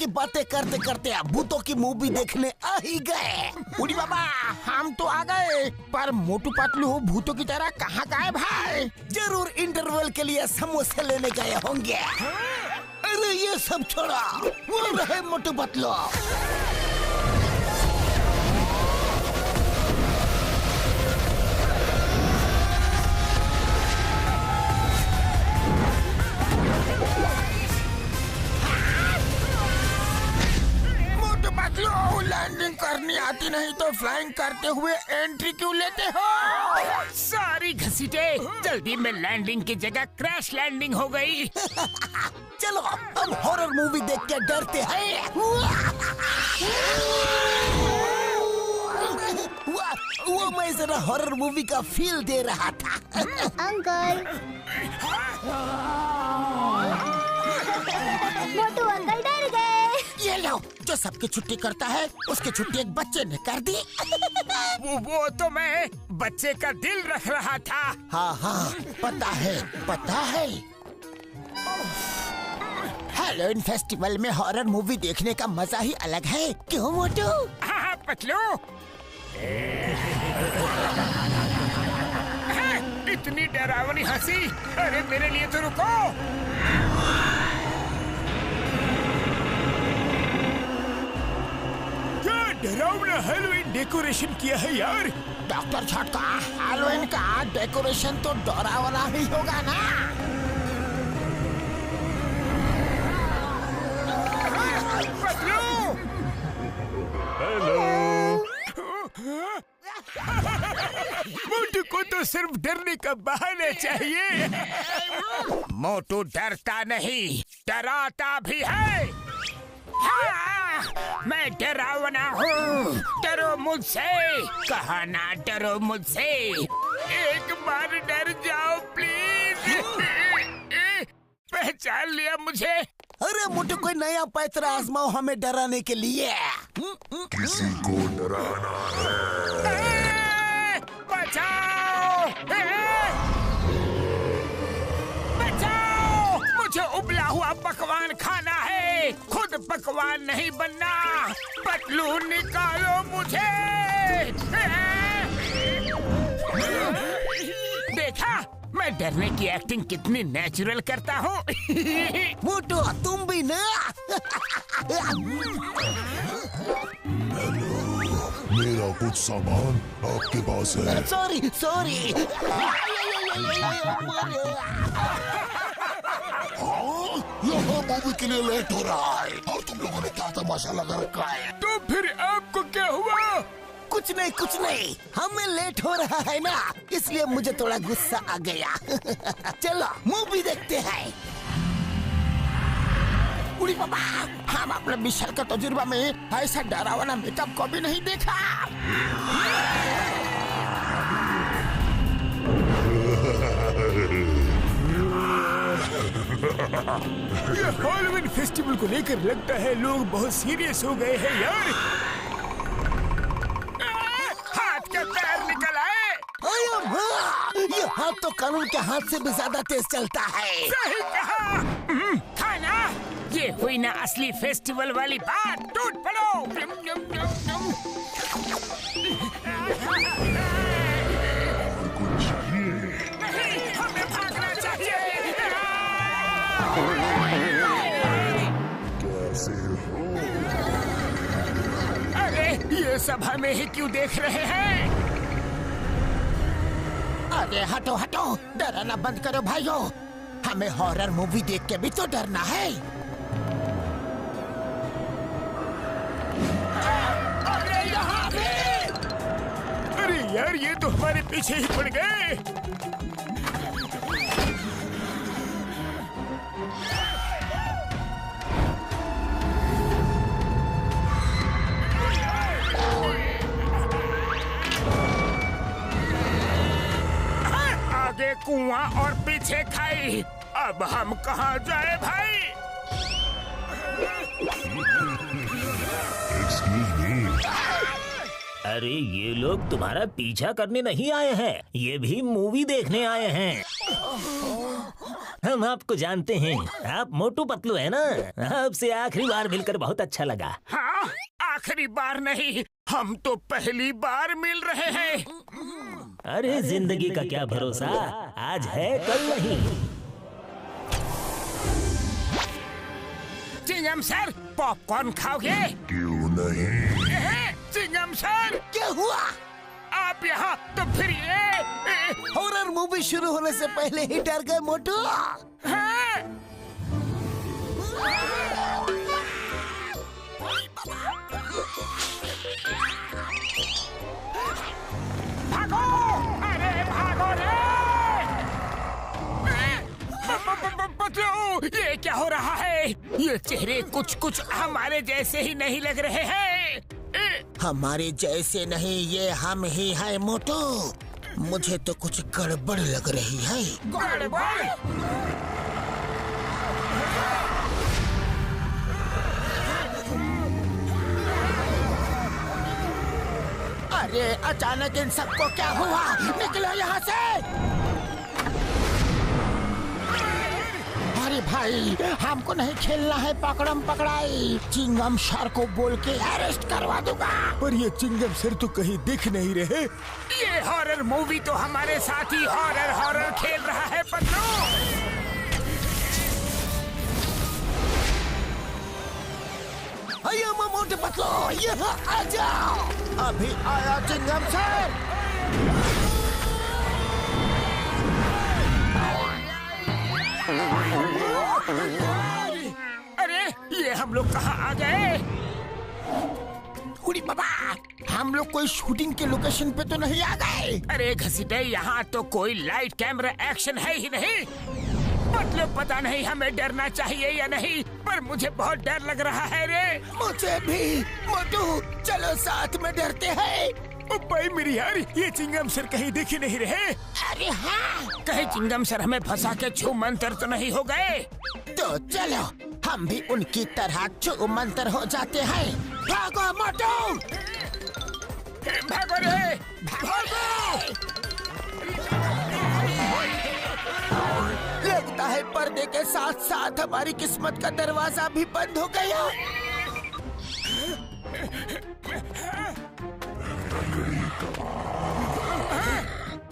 की बातें करते करते भूतों की मूवी देखने आ ही गए। उड़ी बाबा हम तो आ गए, पर मोटू पतलू भूतों की तरह कहाँ गायब है? जरूर इंटरवल के लिए समोसे लेने गए होंगे। अरे ये सब छोड़ा, वो रहे मोटू पतलू। लैंडिंग करनी आती नहीं तो फ्लाइंग करते हुए एंट्री क्यों लेते हो? सॉरी घसीटे, जल्दी में लैंडिंग की जगह क्रैश लैंडिंग हो गई। चलो अब हॉरर मूवी देख के डरते हैं। वो मैं जरा हॉरर मूवी का फील दे रहा था। अंकल, मोटू अंकल डर गए। ये लो, जो सबकी छुट्टी करता है उसकी छुट्टी एक बच्चे ने कर दी। वो तो मैं बच्चे का दिल रख रहा था। हाँ हाँ पता है पता है। हैलोवीन फेस्टिवल में हॉरर मूवी देखने का मजा ही अलग है, क्यों मोटू? हाँ पतलू, इतनी डरावनी हंसी, अरे मेरे लिए तो रुको। डरावना हैलोवीन डेकोरेशन किया है यार। डॉक्टर झटका, हैलोवीन का डेकोरेशन तो डरावना ही होगा ना। हेलो। मोटू को तो सिर्फ डरने का बहाना चाहिए। मोटू डरता नहीं, डराता भी है। हाँ, मैं डरावना हूँ, डरो मुझसे। कहा ना डरो मुझसे, एक बार डर जाओ प्लीज। पहचान लिया मुझे? अरे मोटू कोई नया पैतरा आजमाओ हमें डराने के लिए। किसी को डराना है। बचाओ, बचाओ, मुझे उबला हुआ पकवान खाना है, खुद पकवान नहीं बनना। पतलू निकालो मुझे। देखा, मैं डरने की एक्टिंग कितनी नेचुरल करता हूँ। मोटू तुम भी ना। मेरा कुछ सामान आपके पास है। Sorry sorry. यहाँ मूवी के लिए लेट हो रहा है और तुम लोगों ने क्या तमाशा लगा रखा है? तो फिर आपको क्या हुआ? कुछ नहीं, हमें लेट हो रहा है ना, इसलिए मुझे थोड़ा गुस्सा आ गया। चलो मूवी देखते हैं। उड़ी बाबा, हम अपने मिशन का तजुर्बा में ऐसा डरावना मेकअप कभी नहीं देखा। ये हैलोवीन फेस्टिवल को लेकर लगता है लोग बहुत सीरियस हो गए हैं यार। हाथ के पैर निकल आए। ये हाथ तो कानून के हाथ से भी ज्यादा तेज चलता है। सही कहा। खाना, ये हुई ना असली फेस्टिवल वाली बात। टूट पड़ो। नहीं, हमें भागना चाहिए। अरे ये सब हमें ही क्यों देख रहे हैं? अरे हटो हटो, डराना बंद करो भाइयों। हमें हॉरर मूवी देख के भी तो डरना है। अरे यहाँ पे! अरे यार, ये तो हमारे पीछे ही पड़ गए। आगे कुआं और पीछे खाई, अब हम कहाँ जाए भाई? एक्सक्यूज मी, अरे ये लोग तुम्हारा पीछा करने नहीं आए हैं, ये भी मूवी देखने आए हैं। हम आपको जानते हैं, आप मोटू पतलू है ना। आपसे आखिरी बार मिलकर बहुत अच्छा लगा। हाँ, आखिरी बार नहीं, हम तो पहली बार मिल रहे हैं। अरे जिंदगी का क्या भरोसा, आज है कल नहीं। चिंगम सर, पॉपकॉर्न खाओगे? क्यों नहीं? चिंगम सर, क्या हुआ? आप यहाँ तो फिर ये हॉरर मूवी शुरू होने से पहले ही डर गए मोटू। हाँ? भागो! अरे भागो रे! पतलू, ये क्या हो रहा है? ये चेहरे कुछ हमारे जैसे ही नहीं लग रहे हैं। हमारे जैसे नहीं, ये हम ही है मोटू। मुझे तो कुछ गड़बड़ लग रही है। गड़बड़? अरे अचानक इन सबको क्या हुआ? निकलो यहाँ से। अरे भाई, हमको नहीं खेलना है पकड़म पकड़ाई। चिंगम सर को बोल के अरेस्ट करवा दूंगा। पर ये चिंगम सर तो कहीं दिख नहीं रहे। ये हॉरर मूवी तो हमारे साथ ही हॉरर खेल रहा है पतलू। आया मोटे पतलू, यहाँ आ जाओ। अभी आया चिंगम सर। अरे ये हम लोग कहाँ आ गए? हुडी बाबा, हम लोग कोई शूटिंग के लोकेशन पे तो नहीं आ गए? अरे घसीटे, यहाँ तो कोई लाइट कैमरा एक्शन है ही नहीं। मतलब पता नहीं हमें डरना चाहिए या नहीं, पर मुझे बहुत डर लग रहा है रे। मुझे भी। मोटू, चलो साथ में डरते हैं। ओ भाई मेरी यार, ये चिंगम सर कहीं दिख ही नहीं रहे। अरे हाँ, कहीं चिंगम सर हमें फंसा के छू मंतर तो नहीं हो गए? तो चलो हम भी उनकी तरह छू मंतर हो जाते हैं। भागो मोटू, भागो रे, भागो! लगता है पर्दे के साथ साथ हमारी किस्मत का दरवाजा भी बंद हो गया।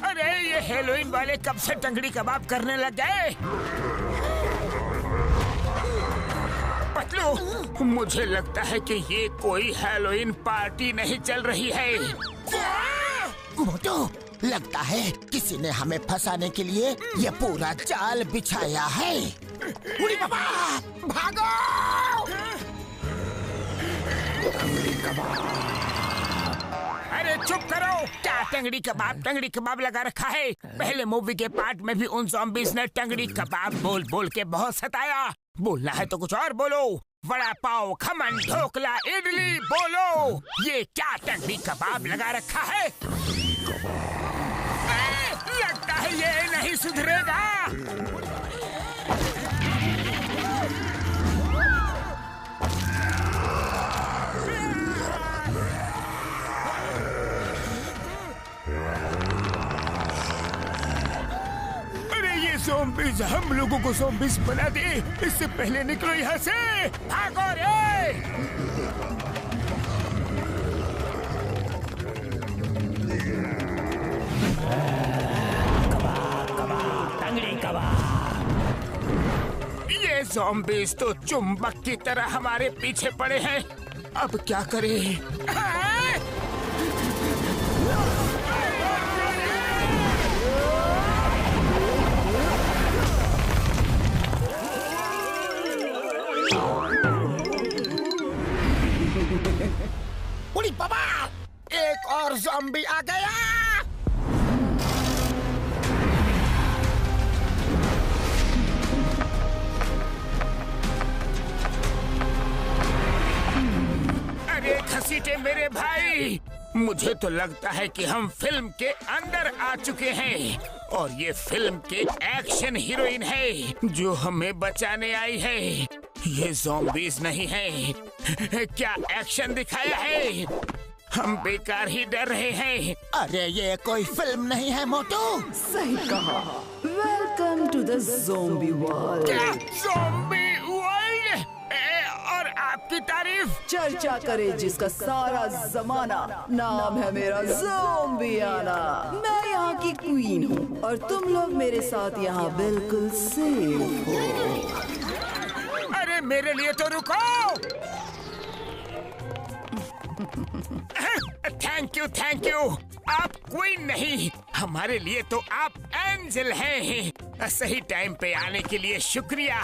अरे ये हेलोइन वाले कब से टंगड़ी कबाब करने लग गए? पतलू, मुझे लगता है कि ये कोई हेलोइन पार्टी नहीं चल रही है। मोटू, लगता है किसी ने हमें फंसाने के लिए ये पूरा जाल बिछाया है। उड़ी बाबा, भागो! अरे चुप करो! क्या टंगड़ी कबाब लगा रखा है? पहले मूवी के पार्ट में भी उन ज़ॉम्बीज़ ने टंगड़ी कबाब बोल बोल के बहुत सताया। बोलना है तो कुछ और बोलो। वड़ा पाव, खमन, ढोकला, इडली बोलो। ये क्या टंगड़ी कबाब लगा रखा है? लगता है ये नहीं सुधरेगा। ज़ॉम्बीज़ हम लोगों को ज़ॉम्बीज़ बना दे। इससे पहले निकलो यहाँ से। भागो रे! टंगड़ी कबाब। ये ज़ॉम्बीज़ तो चुंबक की तरह हमारे पीछे पड़े हैं। अब क्या करें? उड़ी बाबा, एक और ज़ॉम्बी आ गया। अरे घसीटे मेरे भाई, मुझे तो लगता है कि हम फिल्म के अंदर आ चुके हैं और ये फिल्म के एक्शन हीरोइन है जो हमें बचाने आई है। ये ज़ॉम्बीज़ नहीं है। क्या एक्शन दिखाया है? हम बेकार ही डर रहे हैं। अरे ये कोई फिल्म नहीं है मोटू। सही कहा। Welcome to the zombie world. क्या ज़ॉम्बी वर्ल्ड? और आपकी तारीफ? चर्चा करे जिसका सारा जमाना। नाम है मेरा ज़ॉम्बियाना। मैं यहाँ की क्वीन हूँ और तुम लोग मेरे साथ यहाँ बिल्कुल सेफ हो। अरे मेरे लिए तो रुको। Thank you. आप क्वीन नहीं, हमारे लिए तो आप एंजल हैं। सही टाइम पे आने के लिए शुक्रिया।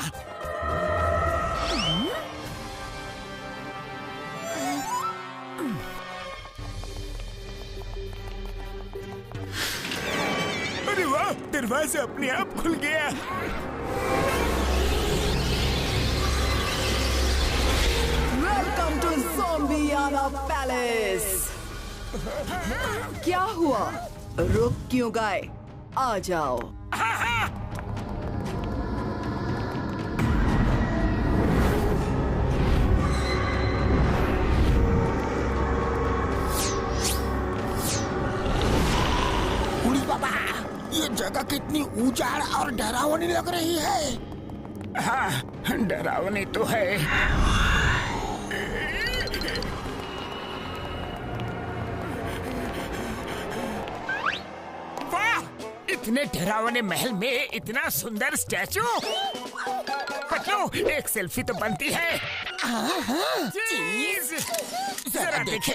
अरे वाह, दरवाजा अपने आप खुल गया। Welcome to Zombiana palace. क्या हुआ? रुक क्यों गए? आ जाओ। उड़ी बाबा, ये जगह कितनी उजाड़ और डरावनी लग रही है। हाँ, डरावनी तो है। इतने डरावने महल में इतना सुंदर स्टैचू। पतलू, एक सेल्फी तो बनती है। चीज जरा देखे।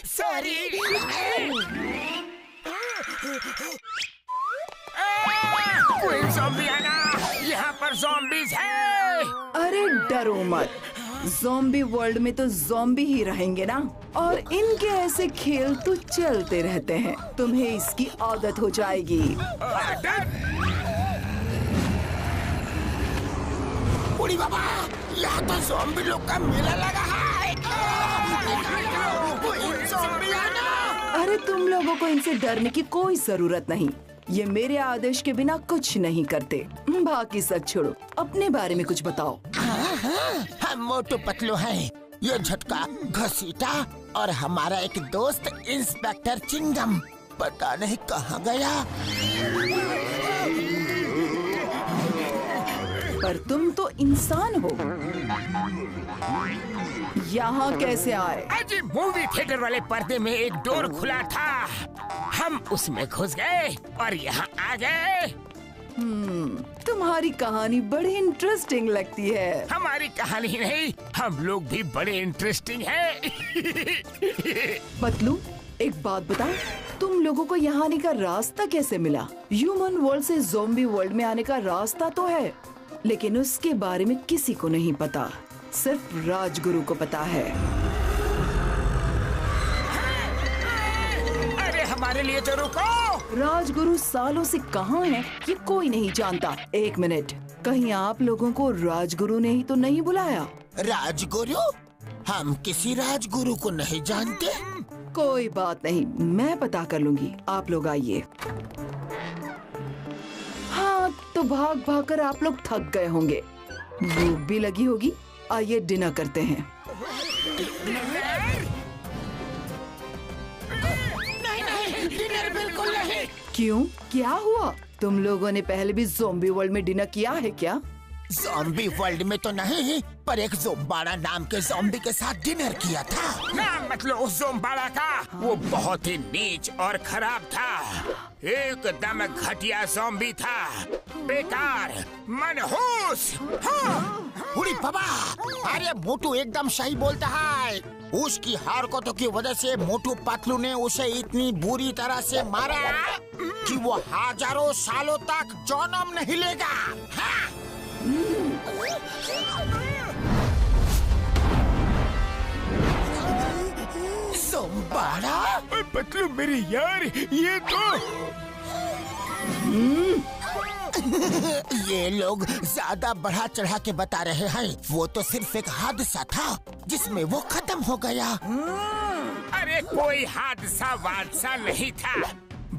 सॉरी। क्वीन ज़ॉम्बियाना, यहाँ पर ज़ॉम्बीज़ है। अरे डरो मत, ज़ॉम्बी वर्ल्ड में तो ज़ॉम्बी ही रहेंगे ना। और इनके ऐसे खेल तो चलते रहते हैं, तुम्हें इसकी आदत हो जाएगी। उड़ी बाबा, यहाँ तो ज़ॉम्बी लोग का मेला लगा है। अरे तुम लोगों को इनसे डरने की कोई जरूरत नहीं। ये मेरे आदेश के बिना कुछ नहीं करते। बाकी सब छोड़ो, अपने बारे में कुछ बताओ। हम मोटू पतलू हैं। ये झटका घसीटा और हमारा एक दोस्त इंस्पेक्टर चिंगम पता नहीं कहाँ गया। पर तुम तो इंसान हो, यहाँ कैसे आए? आज मूवी थिएटर वाले पर्दे में एक डोर खुला था, हम उसमें घुस गए और यहाँ आ गए। तुम्हारी कहानी बड़ी इंटरेस्टिंग लगती है। हमारी कहानी नहीं, हम लोग भी बड़े इंटरेस्टिंग हैं। पतलू, एक बात बता, तुम लोगों को यहाँ आने का रास्ता कैसे मिला? ह्यूमन वर्ल्ड से ज़ॉम्बी वर्ल्ड में आने का रास्ता तो है, लेकिन उसके बारे में किसी को नहीं पता, सिर्फ राजगुरु को पता है। अरे हमारे लिए तो रुको। राजगुरु सालों से कहाँ है ये कोई नहीं जानता। एक मिनट, कहीं आप लोगों को राजगुरु ने ही तो नहीं बुलाया? राजगुरु? हम किसी राजगुरु को नहीं जानते। कोई बात नहीं, मैं पता कर लूंगी। आप लोग आइए। हाँ, तो भाग भाग कर आप लोग थक गए होंगे, भूख भी लगी होगी। आइए डिनर करते हैं। नहीं, डिनर बिल्कुल नहीं। क्यों, क्या हुआ? तुम लोगों ने पहले भी ज़ॉम्बी वर्ल्ड में डिनर किया है क्या? ज़ॉम्बी वर्ल्ड में तो नहीं, पर एक ज़ोम्बाड़ा नाम के ज़ॉम्बी के साथ डिनर किया था। नाम मतलब उस ज़ोम्बाड़ा का, वो बहुत ही नीच और खराब था। एकदम घटिया ज़ॉम्बी था, बेकार, मनहूस। हाँ। उड़ी बाबा, अरे मोटू एकदम सही बोलता है। उसकी हरकतों की वजह से मोटू पतलू ने उसे इतनी बुरी तरह से मारा कि वो हजारों सालों तक जन्म नहीं लेगा। हाँ। ज़ोम्बाड़ा? पतलू मेरे यार, ये तो ये लोग ज्यादा बढ़ा चढ़ा के बता रहे हैं। वो तो सिर्फ एक हादसा था जिसमें वो खत्म हो गया। अरे कोई हादसा वादसा नहीं था।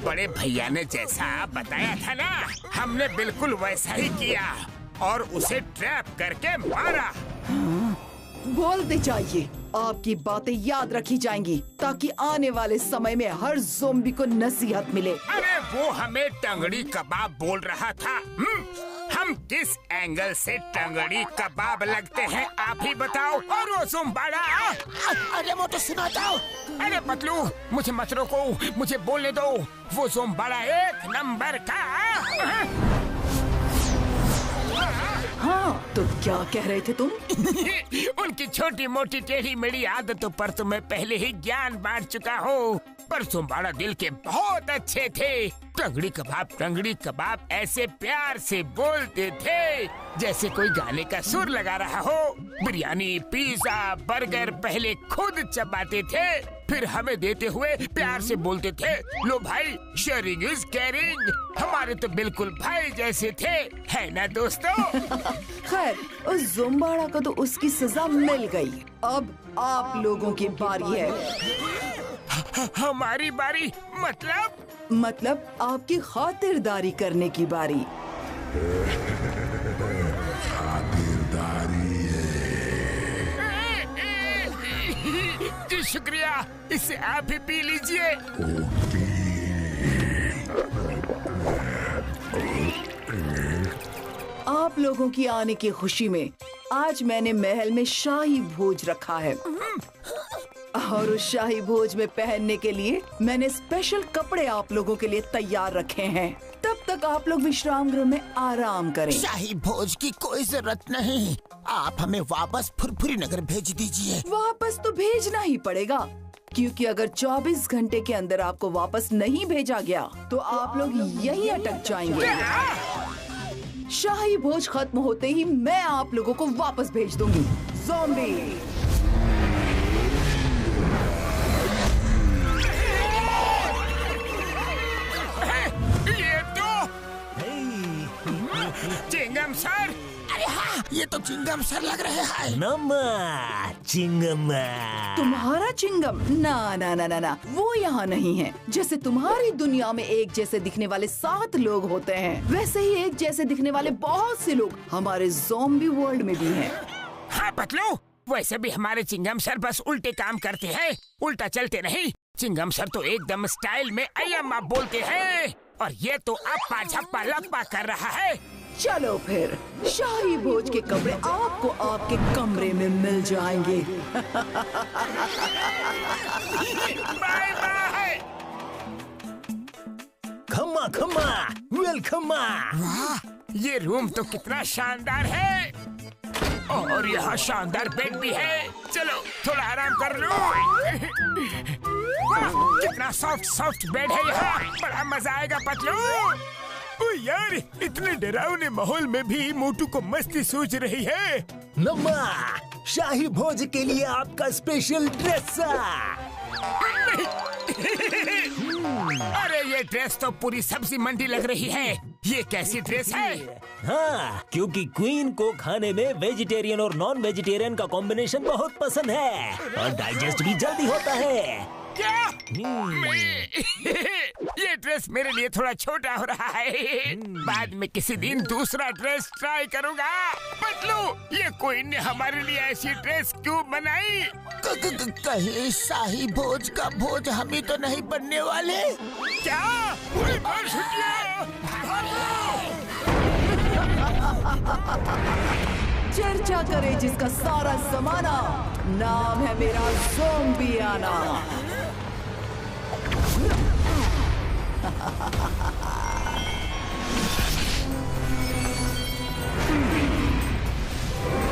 बड़े भैया ने जैसा बताया था ना, हमने बिल्कुल वैसा ही किया और उसे ट्रैप करके मारा। बोलते जाइए, आपकी बातें याद रखी जाएंगी ताकि आने वाले समय में हर ज़ोंबी को नसीहत मिले। अरे वो हमें टंगड़ी कबाब बोल रहा था। हम किस एंगल से टंगड़ी कबाब लगते हैं आप ही बताओ। और वो ज़ोंबाड़ा, अरे मोटू सुनाता हूँ। अरे पतलू मुझे मत रोको, मुझे बोलने दो। वो ज़ोंबाड़ा एक नंबर का। हाँ, तो क्या कह रहे थे तुम? उनकी छोटी मोटी टेढ़ी मेढ़ी आदतों पर तो मैं पहले ही ज्ञान बांट चुका हूँ। पर ज़ोंबाड़ा दिल के बहुत अच्छे थे। टंगड़ी कबाब ऐसे प्यार से बोलते थे जैसे कोई गाने का सुर लगा रहा हो। बिरयानी, पिज़्ज़ा, बर्गर पहले खुद चबाते थे, फिर हमें देते हुए प्यार से बोलते थे, लो भाई, शेयरिंग इज केयरिंग। हमारे तो बिल्कुल भाई जैसे थे, है ना दोस्तों? खैर, उस ज़ोंबाड़ा को तो उसकी सजा मिल गई। अब आप लोगों की बारी है। हमारी बारी मतलब आपकी खातिरदारी करने की बारी। जी शुक्रिया, इसे आप ही पी लीजिए। आप लोगों की आने की खुशी में आज मैंने महल में शाही भोज रखा है और उस शाही भोज में पहनने के लिए मैंने स्पेशल कपड़े आप लोगों के लिए तैयार रखे हैं। तब तक आप लोग विश्राम गृह में आराम करें। शाही भोज की कोई जरूरत नहीं, आप हमें वापस फुरफुरी नगर भेज दीजिए। वापस तो भेजना ही पड़ेगा, क्योंकि अगर 24 घंटे के अंदर आपको वापस नहीं भेजा गया तो आप लोग यहीं अटक जाएंगे। शाही भोज खत्म होते ही मैं आप लोगों को वापस भेज दूंगी। Zombie, Chingum sir. अरे हाँ, ये तो चिंगम सर लग रहे हैं। चिंगम। तुम्हारा चिंगम? ना ना ना ना ना, वो यहाँ नहीं है। जैसे तुम्हारी दुनिया में एक जैसे दिखने वाले 7 लोग होते हैं, वैसे ही एक जैसे दिखने वाले बहुत से लोग हमारे ज़ॉम्बी वर्ल्ड में भी हैं। हाँ पतलू, वैसे भी हमारे चिंगम सर बस उल्टे काम करते हैं, उल्टा चलते नहीं। चिंगम सर तो एकदम स्टाइल में अय्यम्मा बोलते हैं और ये तो अप्पा झप्पा लप्पा कर रहा है। चलो फिर, शाही भोज के कपड़े आपको आपके कमरे में मिल जाएंगे। Bye bye. खम्मा वेलकम। वाह, ये रूम तो कितना शानदार है और यहाँ शानदार बेड भी है। चलो थोड़ा आराम कर लो। वाह, कितना सॉफ्ट बेड है यहाँ, बड़ा मजा आएगा पतलू। ओ यार, इतने डरावने माहौल में भी मोटू को मस्ती सूझ रही है। नम्मा, शाही भोज के लिए आपका स्पेशल ड्रेस। अरे ये ड्रेस तो पूरी सब्जी मंडी लग रही है। ये कैसी ड्रेस है? हाँ, क्योंकि क्वीन को खाने में वेजिटेरियन और नॉन वेजिटेरियन का कॉम्बिनेशन बहुत पसंद है और डाइजेस्ट भी जल्दी होता है। क्या? ये ड्रेस मेरे लिए थोड़ा छोटा हो रहा है। बाद में किसी दिन दूसरा ड्रेस ट्राई करूँगा। पतलू, ये क्वीन ने हमारे लिए ऐसी ड्रेस क्यों बनाई? कहीं शाही भोज का भोज हम ही तो नहीं बनने वाले? क्या? चर्चा करे जिसका सारा जमाना, नाम है मेरा ज़ोंबियाना।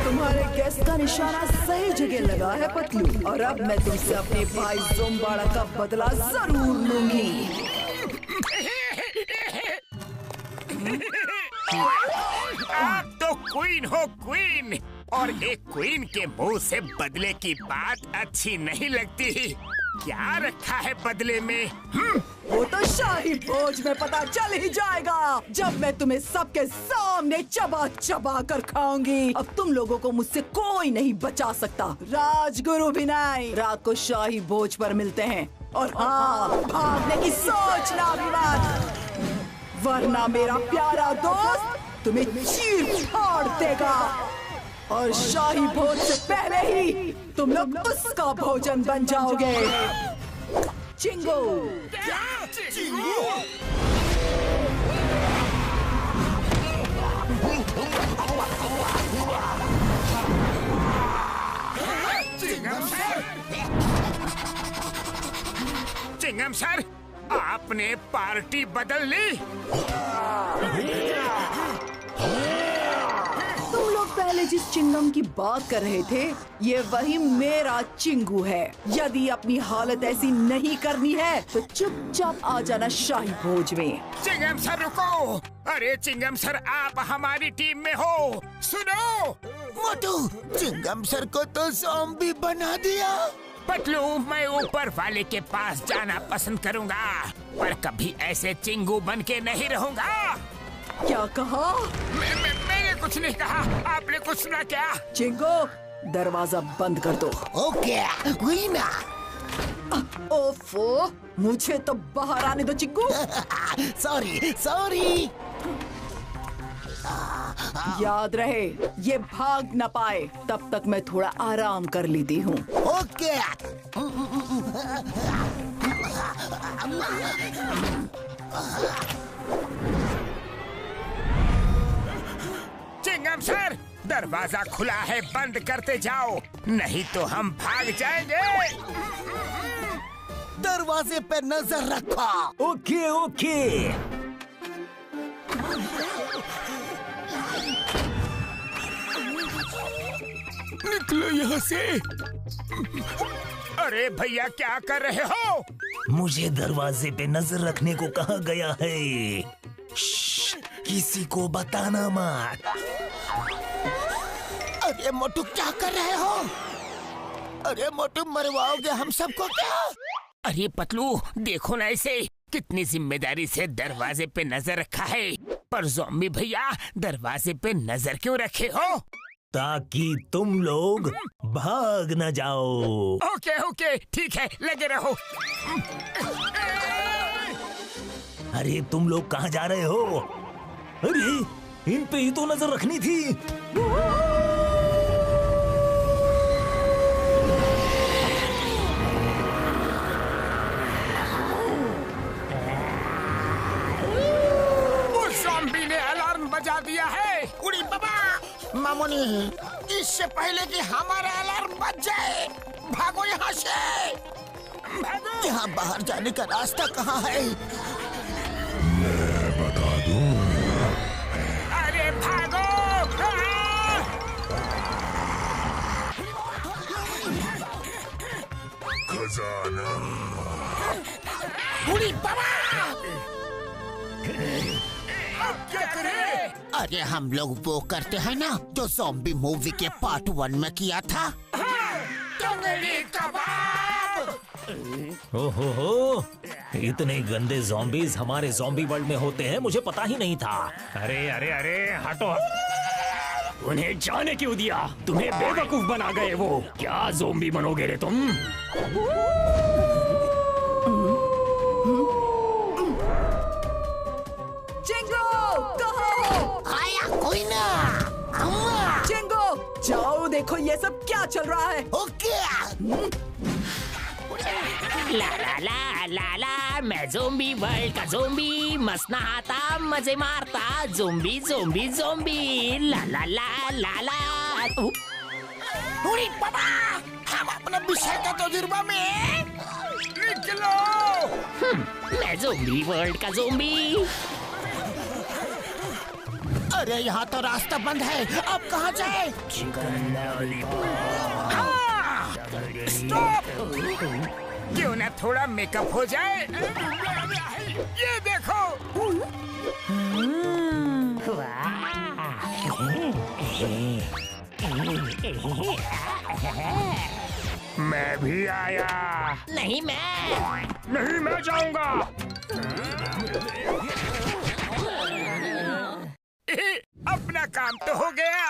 तुम्हारे गेस्ट का निशाना सही जगह लगा है पतलू, और अब मैं तुमसे अपने भाई ज़ोंबाड़ा का बदला जरूर लूंगी। आप तो क्वीन हो, क्वीन, और एक क्वीन के मुंह से बदले की बात अच्छी नहीं लगती। क्या रखा है बदले में? वो तो शाही भोज में पता चल ही जाएगा, जब मैं तुम्हें सबके सामने चबा चबा कर खाऊंगी। अब तुम लोगों को मुझसे कोई नहीं बचा सकता। राजगुरु भी नहीं। रात को शाही भोज पर मिलते हैं। और हाँ, भागने की सोचना भी मत, वरना मेरा प्यारा दोस्त तुम्हें चीर फाड़ देगा। और शाही भोज से पहले ही तुम लोग उसका भोजन बन जाओगे। चिंगू। चिंगम सर, आपने पार्टी बदल ली। तुम लोग पहले जिस चिंगम की बात कर रहे थे, ये वही मेरा चिंगू है। यदि अपनी हालत ऐसी नहीं करनी है तो चुपचाप आ जाना शाही भोज में। चिंगम सर रुको। अरे चिंगम सर, आप हमारी टीम में हो। सुनो मोटू, चिंगम सर को तो ज़ॉम्बी बना दिया। पतलू, मैं ऊपर वाले के पास जाना पसंद करूंगा, पर कभी ऐसे चिंगू बन के नहीं रहूंगा। क्या कहा? मैंने कुछ नहीं कहा। आपने कुछ सुना क्या? चिंगू, दरवाजा बंद कर दो। ओके, हुई ना। ओफो, मुझे तो बाहर आने दो चिंगू। Sorry sorry. याद रहे, ये भाग न पाए तब तक मैं थोड़ा आराम कर लेती हूँ। ओके। चिंगम सर, दरवाजा खुला है, बंद करते जाओ, नहीं तो हम भाग जाएंगे। दरवाजे पे नजर रखो। Okay okay. निकलो यहाँ से। अरे भैया, क्या कर रहे हो? मुझे दरवाजे पे नजर रखने को कहा गया है। किसी को बताना मत। अरे मोटू, क्या कर रहे हो? अरे मोटू, मरवाओगे हम सबको क्या? अरे पतलू, देखो ना इसे, कितनी जिम्मेदारी से दरवाजे पे नजर रखा है। पर ज़ॉम्बी भैया, दरवाजे पे नजर क्यों रखे हो? ताकि तुम लोग भाग न जाओ। ओके ओके, ठीक है, लगे रहो। अरे तुम लोग कहाँ जा रहे हो? अरे इन पे ही तो नजर रखनी थी। उस ज़ॉम्बी ने अलार्म बजा दिया है। उड़ी बाबा, मामूनी, इससे पहले कि हमारा अलार्म बज जाए, भागो यहाँ से। भागो। यहाँ बाहर जाने का रास्ता कहाँ है? मैं बता दूं। अरे भागो। खजाना। उड़ी बाबा, अब क्या करें? अरे हम लोग वो करते हैं ना जो ज़ॉम्बी मूवी के पार्ट 1 में किया था। टंगड़ी कबाब। ओहो, इतने गंदे ज़ॉम्बीज़ हमारे ज़ॉम्बी वर्ल्ड में होते हैं, मुझे पता ही नहीं था। अरे अरे अरे, हटो। उन्हें जाने क्यों दिया? तुम्हें बेवकूफ बना गए वो। क्या ज़ॉम्बी बनोगे रे तुम? चिंगू, कहाँ हो? आया कोई ना। अम्मा। चिंगू, जाओ देखो ये सब क्या चल रहा है। ओके। ला ला ला ला ला, मैं ज़ॉम्बी वर्ल्ड का ज़ॉम्बी, मस्त नहाता मजे मारता, ज़ॉम्बी ज़ॉम्बी ज़ॉम्बी, ला ला ला ला ला। उड़ी बाबा, हम अपना विषय का तजुर्बा में निकलो। मैं ज़ॉम्बी वर्ल्ड का ज़ॉम्बी। अरे यहाँ तो रास्ता बंद है, अब कहाँ जाए? स्टॉप। क्यों ना थोड़ा मेकअप हो जाए? ये देखो। मैं भी आया। नहीं मैं। नहीं, मैं जाऊंगा। अपना काम तो हो गया।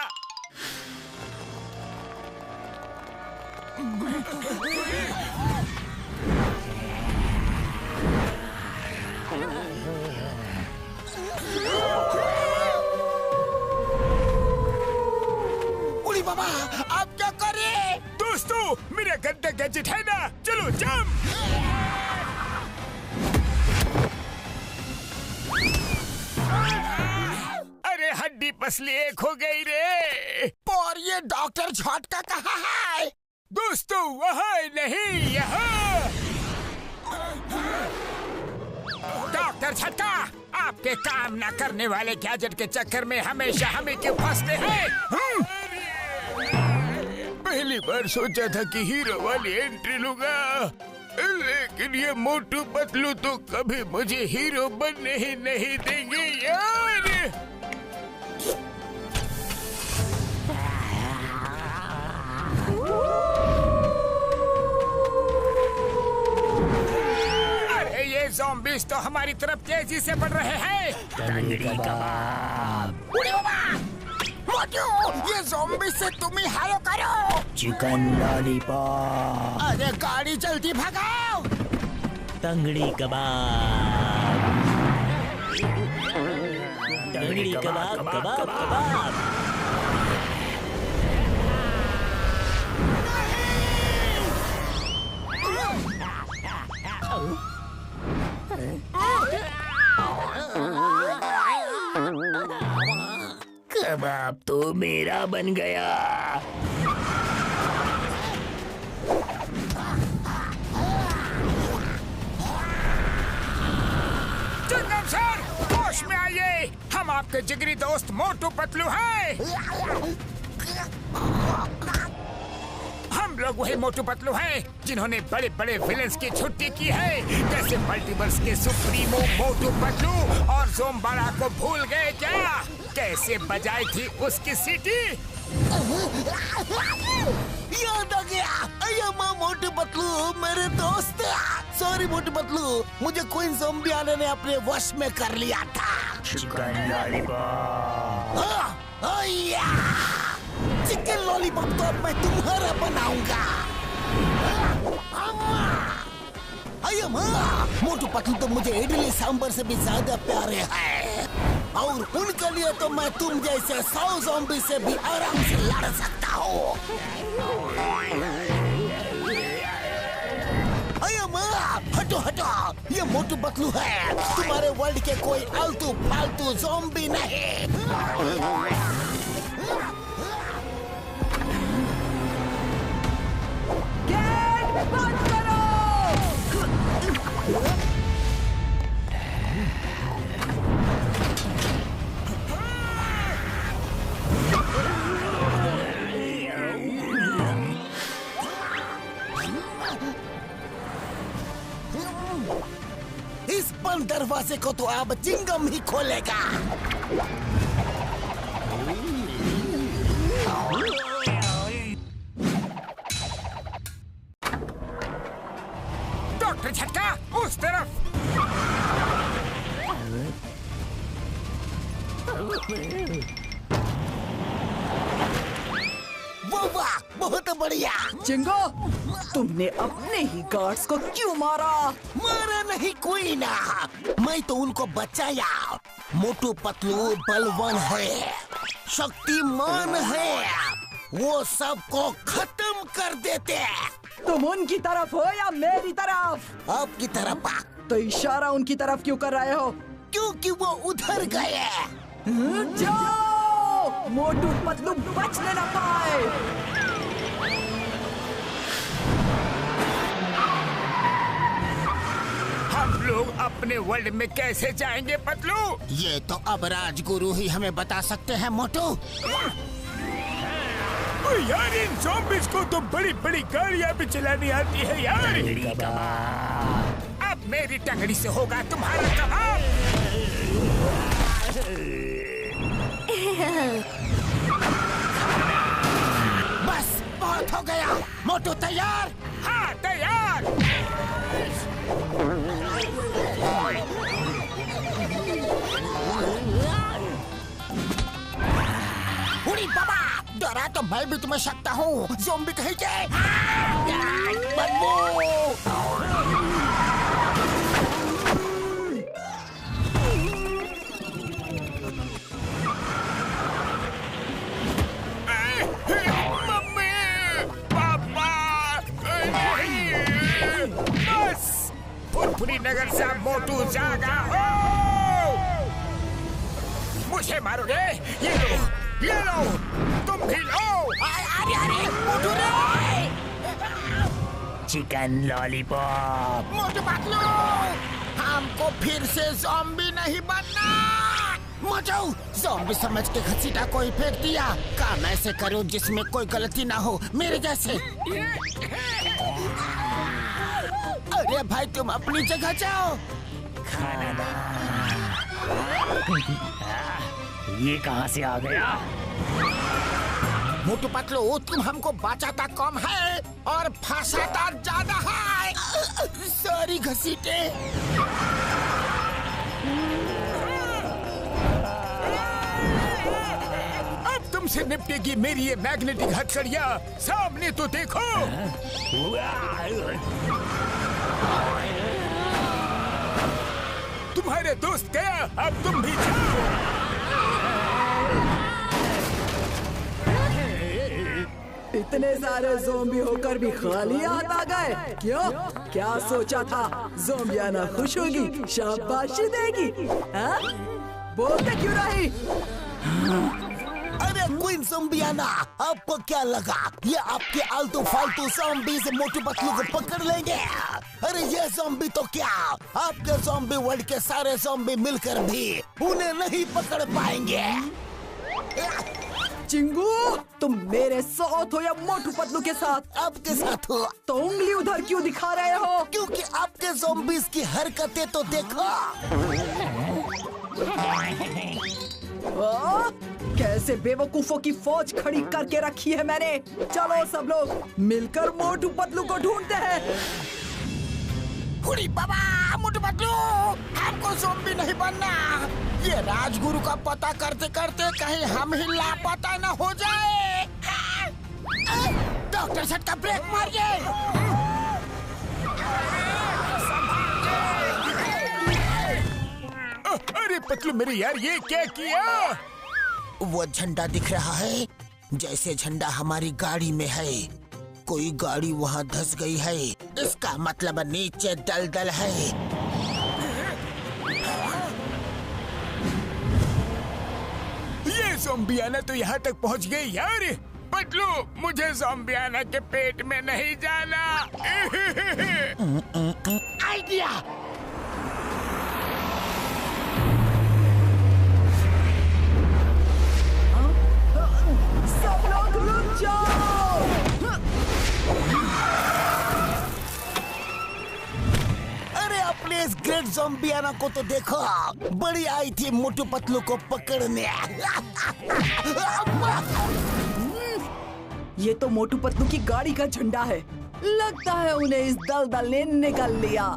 उड़ी बाबा, आप क्या करें? दोस्तों, मेरा गंदा गैजेट है ना, चलो जंप। अरे हड्डी पसली एक हो गई रे। और ये डॉक्टर झटका कहाँ है? दोस्तों, वहाँ नहीं, यहाँ। डॉक्टर झटका, आपके काम न करने वाले गैजेट के चक्कर में हमेशा हमें क्यों फंसते हैं? पहली बार सोचा था कि हीरो वाली एंट्री लूंगा, लेकिन ये मोटू पतलू तो कभी मुझे हीरो बनने ही नहीं देंगे यार। अरे ये ज़ॉम्बीज़ तो हमारी तरफ तेजी से बढ़ रहे हैं। तंगड़ी कबाब। उड़ी बाबा, मोटू, ये ज़ॉम्बी से तुम ही हारो करो। Chicken lollipop. अरे गाड़ी जल्दी भगाओ। तंगड़ी कबाब, तंगड़ी कबाब, कबाब कबाब। कबाब तो मेरा बन गया। चिंगम सर, होश में आइए, हम आपके जिगरी दोस्त मोटू पतलू हैं। हम लोग वही मोटू पतलू हैं जिन्होंने बड़े बड़े विलेंस की छुट्टी की है, जैसे मल्टीवर्स के सुप्रीमो मोटू पतलू। और ज़ोम्बाड़ा को भूल गए क्या? कैसे बजाई थी उसकी सीटी? याद आ गया। अरे माँ, मोटू पतलू मेरे दोस्त। सॉरी मोटू पतलू, मुझे क्वीन ज़ॉम्बी आने ने अपने वश में कर लिया था। Chicken lollipop. चिकन लॉलीपॉप तो अब मैं तुम्हारा बनाऊंगा। अरे माँ, मोटू पतलू तो मुझे इडली सांभर से भी ज्यादा प्यारे हैं, और उनके लिए तो मैं तुम जैसे 100 ज़ॉम्बी से भी आराम से लड़ सकता हूँ। अरे माँ, हटो हटो, ये मोटू पतलू है, तुम्हारे वर्ल्ड के कोई आलतू फालतू ज़ॉम्बी नहीं। गेट बंद करो। इस बंद दरवाजे को तो अब चिंगम ही खोलेगा। डॉक्टर झटका, उस तरफ। वाह, बहुत बढ़िया। चिंगो, तुमने अपने ही गार्ड्स को क्यों मारा? मारा नहीं कोई ना, मैं तो उनको बचाया। मोटू पतलू बलवान है, शक्तिमान है, वो सबको खत्म कर देते। तुम उनकी तरफ हो या मेरी तरफ? आपकी तरफ। तो इशारा उनकी तरफ क्यों कर रहे हो? क्योंकि वो उधर गए। जाओ, मोटू पतलू बचने न पाए। हम लोग अपने वर्ल्ड में कैसे जाएंगे पतलू? ये तो अब राजगुरु ही हमें बता सकते हैं मोटू। ओ यार, इन ज़ॉम्बीज़ को तो बड़ी बड़ी गाड़ियाँ भी चलानी आती है यार। अब मेरी टंगड़ी से होगा तुम्हारा कबाब। बस बहुत हो गया। मोटू तैयार? हाँ, तैयार। डरा तो मैं भी तुम्हें सकता हूँ, ज़ॉम्बी कहीं के। बदबू। मम्मी, पापा, बस फुरफुरी नगर से मोटू जागा हो। मुझे मारोगे? ये लो, तुम भी लो। अरे मोटू रे, चिकन लॉलीपॉप। मोटू पतलू, हमको फिर से ज़ॉम्बी नहीं बनना। मोटू, ज़ॉम्बी समझ के घसीटा कोई फेंक दिया। काम ऐसे करो जिसमें कोई गलती ना हो, मेरे जैसे। अरे भाई तुम अपनी जगह जाओ। ये कहाँ से आ गया? मोटू पतलू, तुम हमको बचाता कम है और फंसाता ज्यादा है। सॉरी घसीटे। अब तुमसे निपटेगी मेरी ये मैग्नेटिक हथकड़ियाँ। सामने तो देखो। तुम्हारे दोस्त गया, अब तुम भी जाओ। इतने सारे ज़ॉम्बी होकर भी खाली हाथ आ गए। क्यों? क्या सोचा था ज़ॉम्बियाना खुश होगी, शाबाशी देगी? हाँ? बोलते क्यों नहीं? अरे क्वीन ज़ॉम्बियाना, आपको क्या लगा ये आपके आलतू फालतू ज़ॉम्बी से मोटू पतलू को पकड़ लेंगे? अरे ये ज़ॉम्बी तो क्या, आपके ज़ॉम्बी वर्ल्ड के सारे ज़ॉम्बी मिलकर भी उन्हें नहीं पकड़ पाएंगे। चिंगू, तुम मेरे साथ हो या मोटू पतलू के साथ? आपके साथ हो। तो उंगली उधर क्यों दिखा रहे हो? क्योंकि आपके ज़ॉम्बीज़ की हरकतें तो देखो। कैसे बेवकूफों की फौज खड़ी करके रखी है मैंने। चलो सब लोग मिलकर मोटू पतलू को ढूंढते हैं। हुड़ी बाबा, मोटू पतलू, हमको ज़ॉम्बी नहीं बनना। ये राजगुरु का पता करते करते कहीं हम ही लापता न हो जाए। डॉक्टर झटका ब्रेक मारिए। अरे पतलू मेरे यार, ये क्या किया? वो झंडा दिख रहा है, जैसे झंडा हमारी गाड़ी में है। कोई गाड़ी वहाँ धंस गई है, इसका मतलब नीचे दलदल है। ये ज़ॉम्बियाना तो यहाँ तक पहुँच गई यार। पतलू, मुझे ज़ॉम्बियाना के पेट में नहीं जाना। आइडिया। सब लोग रुक जाओ। अरे अपने इस ग्रेट ज़ॉम्बियाना को तो देखो, बड़ी आई थी मोटू पतलू को पकड़ने। ये तो मोटू पतलू की गाड़ी का झंडा है। लगता है उन्हें इस दलदल ने निगल लिया।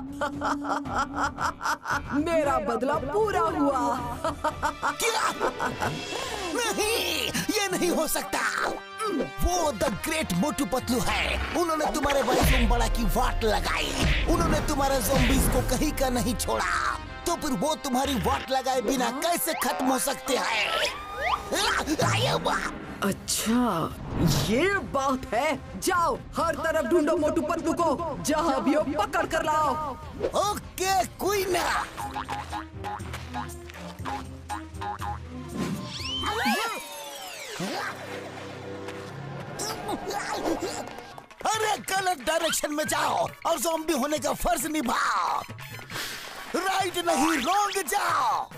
मेरा बदला पूरा हुआ। क्या? नहीं, ये नहीं हो सकता। वो द ग्रेट मोटू पतलू है। उन्होंने तुम्हारे भाई बड़ा की वाट लगाई। उन्होंने तुम्हारे ज़ॉम्बीज़ को कहीं का नहीं छोड़ा। तो फिर वो तुम्हारी वाट लगाए बिना कैसे खत्म हो सकते हैं? अच्छा, ये बात है। जाओ हर तरफ ढूंढो मोटू पतलू को, जहाँ भी हो पकड़ कर लाओ। Okay queen. अरे गलत डायरेक्शन में जाओ और ज़ॉम्बी होने का फर्ज निभाओ। राइट नहीं, रॉन्ग जाओ।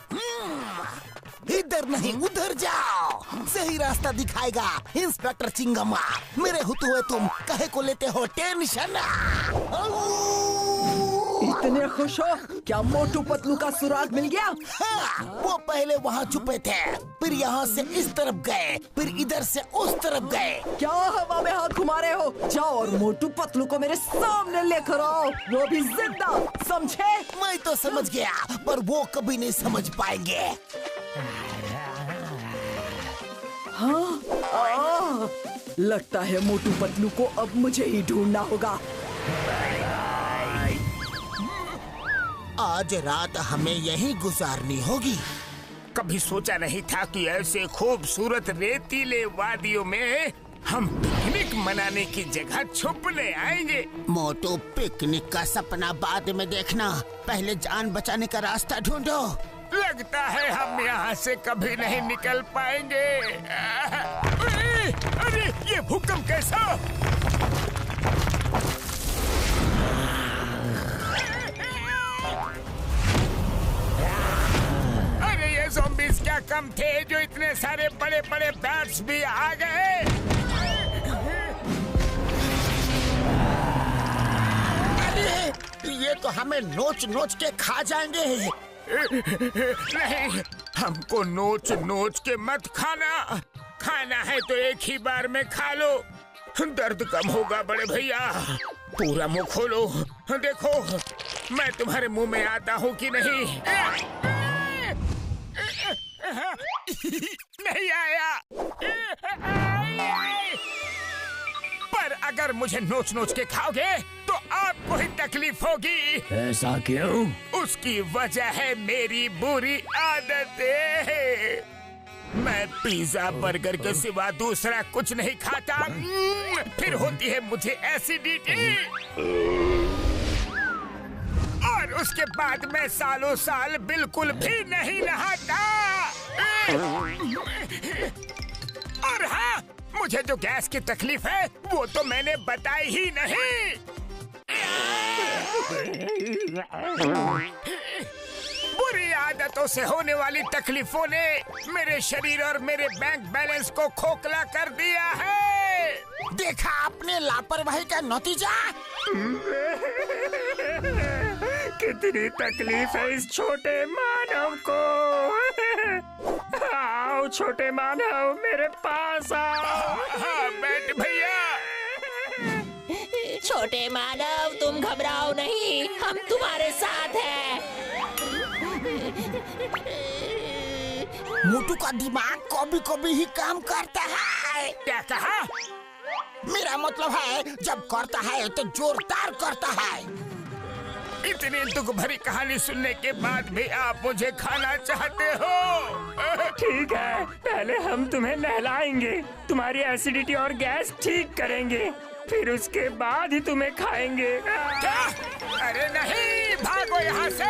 इधर नहीं, उधर जाओ। सही रास्ता दिखाएगा इंस्पेक्टर चिंगमा। मेरे हुत हुए तुम कहे को लेते हो टेंशन? इतने खुश हो? क्या मोटू पतलू का सुराग मिल गया? हाँ, वो पहले वहाँ छुपे थे, फिर यहाँ से इस तरफ गए, फिर इधर से उस तरफ गए। क्या हवा में हाथ घुमा रहे हो? जाओ और मोटू पतलू को मेरे सामने लेकर आओ, वो भी जिंदा, समझे? मैं तो समझ गया, पर वो कभी नहीं समझ पाएंगे। हाँ, लगता है मोटू पतलू को अब मुझे ही ढूंढना होगा। आज रात हमें यहीं गुजारनी होगी। कभी सोचा नहीं था कि ऐसे खूबसूरत रेतीले वादियों में हम पिकनिक मनाने की जगह छुपने आएंगे। मोटू, पिकनिक का सपना बाद में देखना, पहले जान बचाने का रास्ता ढूंढो। लगता है हम यहाँ से कभी नहीं निकल पाएंगे। अरे ये भूकंप कैसा? अरे ये ज़ॉम्बीज़ क्या कम थे जो इतने सारे बड़े बड़े बैट्स भी आ गए। ये तो हमें नोच नोच के खा जाएंगे। नहीं, हमको नोच नोच के मत खाना। खाना है तो एक ही बार में खा लो, दर्द कम होगा। बड़े भैया, पूरा मुंह खोलो, देखो मैं तुम्हारे मुंह में आता हूँ कि नहीं। नहीं आया। पर अगर मुझे नोच नोच के खाओगे तो आपको ही तकलीफ होगी। ऐसा क्यों? उसकी वजह है मेरी बुरी आदतें। मैं पिज्जा बर्गर के सिवा दूसरा कुछ नहीं खाता। फिर होती है मुझे एसिडिटी, और उसके बाद मैं सालों साल बिल्कुल भी नहीं नहाता। और हाँ, मुझे जो गैस की तकलीफ है वो तो मैंने बताई ही नहीं। बुरी आदतों से होने वाली तकलीफों ने मेरे शरीर और मेरे बैंक बैलेंस को खोखला कर दिया है। देखा आपने लापरवाही का नतीजा। कितनी तकलीफ है इस छोटे मानव को। आओ छोटे मानव, मेरे पास आओ। हाँ बैठ भैया। छोटे मानव, तुम घबराओ नहीं, हम तुम्हारे साथ हैं। मोटू का दिमाग कभी कभी ही काम करता है। क्या कहा? मेरा मतलब है जब करता है तो जोरदार करता है। इतनी दुख भरी कहानी सुनने के बाद भी आप मुझे खाना चाहते हो? ठीक है, पहले हम तुम्हें नहलाएंगे, तुम्हारी एसिडिटी और गैस ठीक करेंगे, फिर उसके बाद ही तुम्हें खाएंगे। क्या? अरे नहीं, भागो यहाँ से।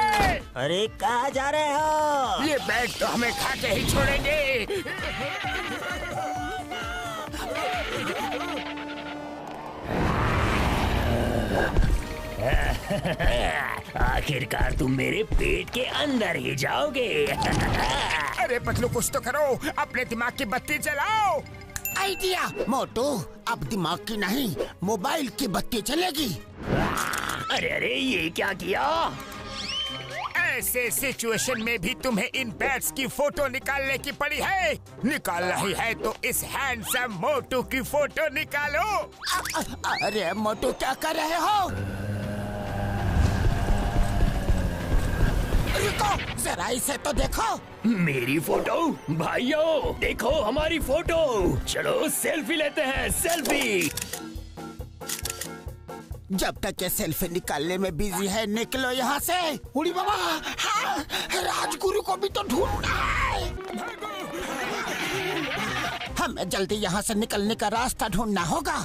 अरे कहाँ जा रहे हो? ये बैग तो हमें खा के ही छोड़ेंगे। आखिरकार तुम मेरे पेट के अंदर ही जाओगे। अरे पतलू, कुछ तो करो, अपने दिमाग की बत्ती जलाओ। आइडिया मोटू, अब दिमाग की नहीं मोबाइल की बत्ती चलेगी। अरे अरे, ये क्या किया? ऐसे सिचुएशन में भी तुम्हें इन बैट्स की फोटो निकालने की पड़ी है। निकालना ही है तो इस हैंडसम मोटू की फोटो निकालो। अरे मोटू, क्या कर रहे हो? रुको, जरा इसे तो देखो। मेरी फोटो? भाइयों देखो हमारी फोटो, चलो सेल्फी लेते हैं, सेल्फी। जब तक ये सेल्फी निकालने में बिजी है, निकलो यहाँ से। उड़ी बाबा, हाँ, राजगुरु को भी तो ढूंढना है। हमें जल्दी यहाँ से निकलने का रास्ता ढूंढना होगा।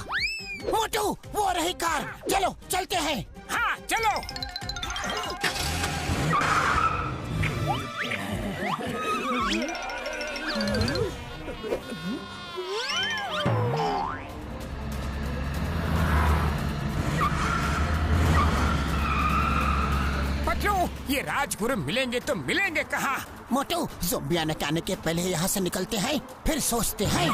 मोटू, वो रही कार, चलो चलते हैं। हाँ चलो। पतलू, ये राजगुरु मिलेंगे तो मिलेंगे कहाँ? मोटू, ज़ॉम्बी आने के आने के पहले यहाँ से निकलते हैं, फिर सोचते हैं।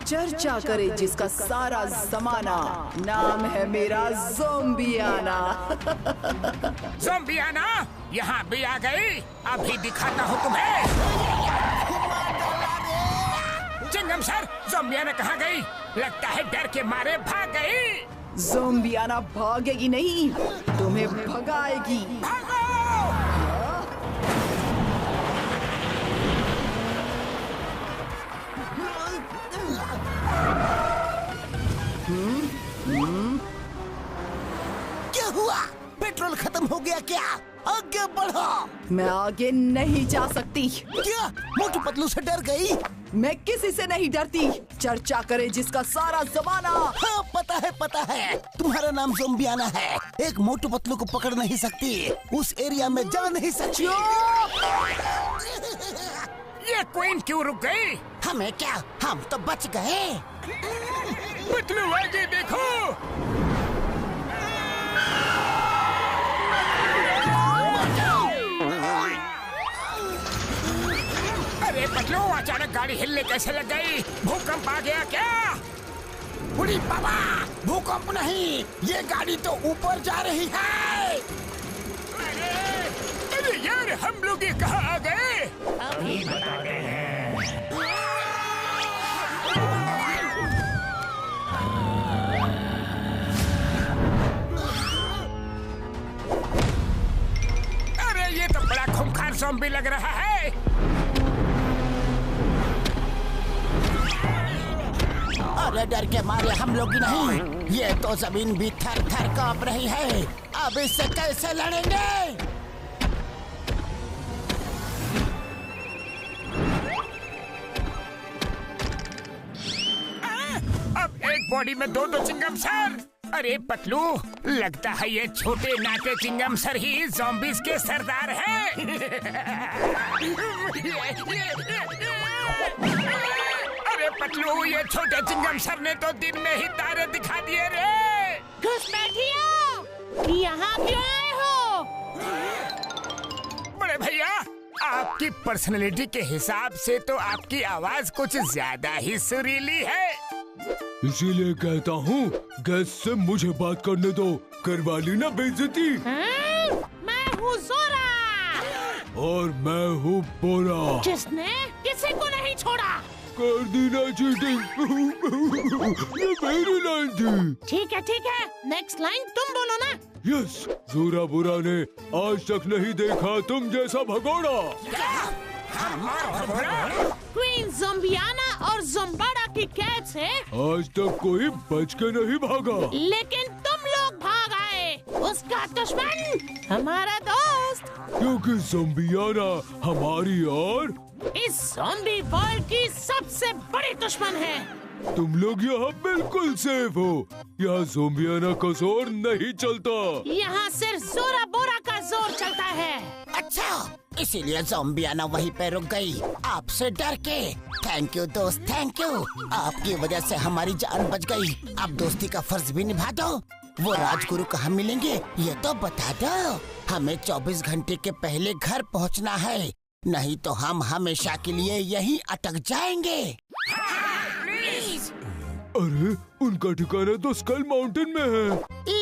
चर्चा करे जिसका सारा जमाना, नाम है मेरा ज़ॉम्बियाना। ज़ॉम्बियाना, यहाँ भी आ गई। अभी दिखाता हूँ तुम्हें। चिंगम सर, ज़ॉम्बियाना कहाँ गई? लगता है डर के मारे भाग गई। ज़ॉम्बियाना भागेगी नहीं, तुम्हें भगाएगी। भागो! हुआ? पेट्रोल खत्म हो गया क्या? आगे बढ़ो। मैं आगे नहीं जा सकती। क्या मोटू पतलू से डर गई? मैं किसी से नहीं डरती। चर्चा करे जिसका सारा जमाना। हाँ पता है तुम्हारा नाम ज़ोंबियाना है। एक मोटू पतलू को पकड़ नहीं सकती, उस एरिया में जा नहीं सकती। ये क्वीन क्यों रुक गई? हमें क्या, हम तो बच गए। पतलू आगे देखो। अरे पतलू, अचानक गाड़ी हिलने कैसे लग गई? भूकंप आ गया क्या? बुढ़ी बाबा, भूकंप नहीं, ये गाड़ी तो ऊपर जा रही है। अरे यार, हम लोग ये कहाँ आ गए? अभी बताते हैं। अरे ये तो बड़ा खूंखार ज़ॉम्बी लग रहा है। अरे डर के मारे हम लोग ही नहीं, ये तो जमीन भी थर थर कांप रही है। अब इससे कैसे लड़ेंगे? अब एक बॉडी में दो चिंगम सर। अरे पतलू, लगता है ये छोटे नाटे चिंगम सर ही ज़ॉम्बीज़ के सरदार हैं। अरे पतलू, ये छोटे चिंगम सर ने तो दिन में ही तारे दिखा दिए रे। घुसपैठियों, यहाँ क्यों आए हो? बड़े भैया, आपकी पर्सनैलिटी के हिसाब से तो आपकी आवाज कुछ ज्यादा ही सुरीली है। इसीलिए कहता हूँ, गैस से मुझे बात करने दो। करवा ली ना बेइज्जती। मैं हूँ जोरा। और मैं हूँ बोरा। जिसने किसी को नहीं छोड़ा। कर दी ना चीटिंग। ये मेरी लाइन थी। ठीक है, नेक्स्ट लाइन तुम बोलो ना। यस, जोरा बुरा ने आज तक नहीं देखा तुम जैसा भगोड़ा। क्वीन ज़ोंबियाना और ज़ोंबाड़ा की कैद से आज तक कोई बच के नहीं भागा। लेकिन तुम लोग भाग आए। उसका दुश्मन हमारा दोस्त। क्योंकि ज़ोंबियाना हमारी और इस ज़ॉम्बी वर्ल्ड की सबसे बड़ी दुश्मन है। तुम लोग यहाँ बिल्कुल सेफ हो। यहाँ ज़ोंबियाना का जोर नहीं चलता। यहाँ सिर्फ जोरा बोरा का जोर चलता है। अच्छा, इसीलिए ज़ोंबियाना वहीं पे रुक गई, आपसे डर के। थैंक यू दोस्त, थैंक यू। आपकी वजह से हमारी जान बच गई। अब दोस्ती का फर्ज भी निभा दो। वो राजगुरु कहाँ मिलेंगे ये तो बता दो। हमें 24 घंटे के पहले घर पहुँचना है, नहीं तो हम हमेशा के लिए यहीं अटक जाएंगे। अरे, उनका ठिकाना तो स्कल माउंटेन में है।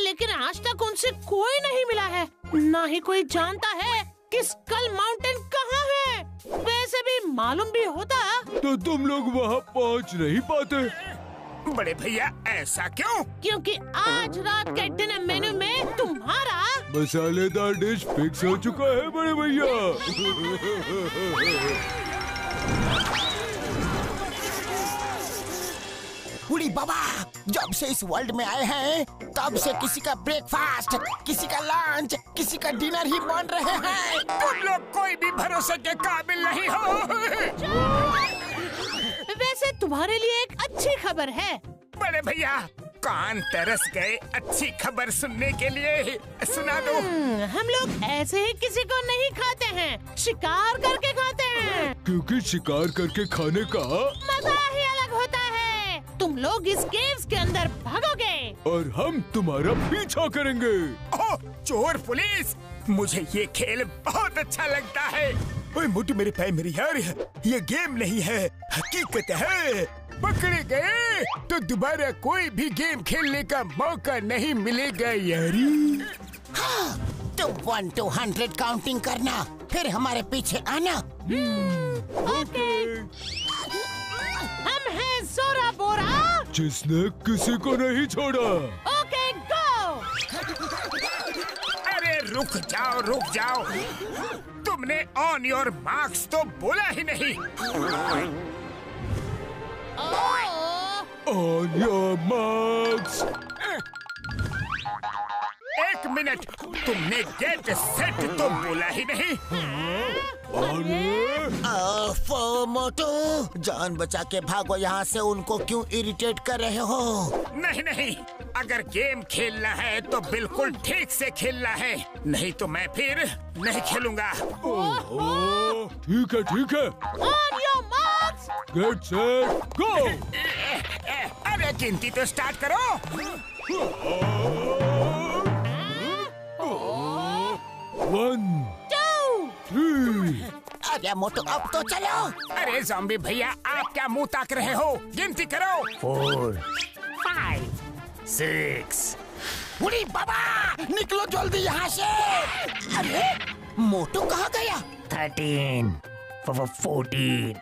लेकिन आज तक उनसे कोई नहीं मिला है, ना ही कोई जानता है कि स्कल माउंटेन कहाँ है। वैसे भी मालूम भी होता तो तुम लोग वहाँ पहुँच नहीं पाते। बड़े भैया, ऐसा क्यों? क्योंकि आज रात के डिनर मेन्यू में तुम्हारा मसालेदार डिश फिक्स हो चुका है बड़े भैया। बुढ़ी बाबा, जब से इस वर्ल्ड में आए हैं तब से किसी का ब्रेकफास्ट, किसी का लंच, किसी का डिनर ही बन रहे हैं। तुम लोग कोई भी भरोसे के काबिल नहीं हो। वैसे तुम्हारे लिए एक अच्छी खबर है। बड़े भैया, कान तरस गए अच्छी खबर सुनने के लिए। सुना दो। हम लोग ऐसे ही किसी को नहीं खाते हैं, शिकार करके खाते हैं। क्योंकि शिकार करके खाने का मजा ही अलग होता है। तुम लोग इस केव्स के अंदर भागोगे और हम तुम्हारा पीछा करेंगे। ओह, चोर पुलिस, मुझे ये खेल बहुत अच्छा लगता है। ओए मोटू, मेरे पैर मेरी यार, ये गेम नहीं है, हकीकत है। पकड़े गए तो दोबारा कोई भी गेम खेलने का मौका नहीं मिलेगा यारी। हाँ, तो 1 to 100 काउंटिंग करना, फिर हमारे पीछे आना। ओके। हम हैं जोरा बोरा, जिसने किसी को नहीं छोड़ा। ओके, गो। अरे रुक जाओ। तुमने ऑन योर मार्क्स तो बोला ही नहीं। On your marks. एक मिनट, तुमने गेट सेट तो बोला ही नहीं। मोटू, जान बचा के भागो यहाँ से। उनको क्यों इरिटेट कर रहे हो? नहीं नहीं, अगर गेम खेलना है तो बिल्कुल ठीक से खेलना है, नहीं तो मैं फिर नहीं खेलूंगा। ठीक है ठीक है। Get set go. अरे गिनती तो स्टार्ट करो। 1 2 3। अरे मोटू, अब तो चलो। अरे ज़ॉम्बी भैया, आप क्या मुंह ताक रहे हो? गिनती करो। 4 5 6। उड़ी बाबा, निकलो जल्दी यहाँ से। अरे मोटू कहाँ गया? 13 14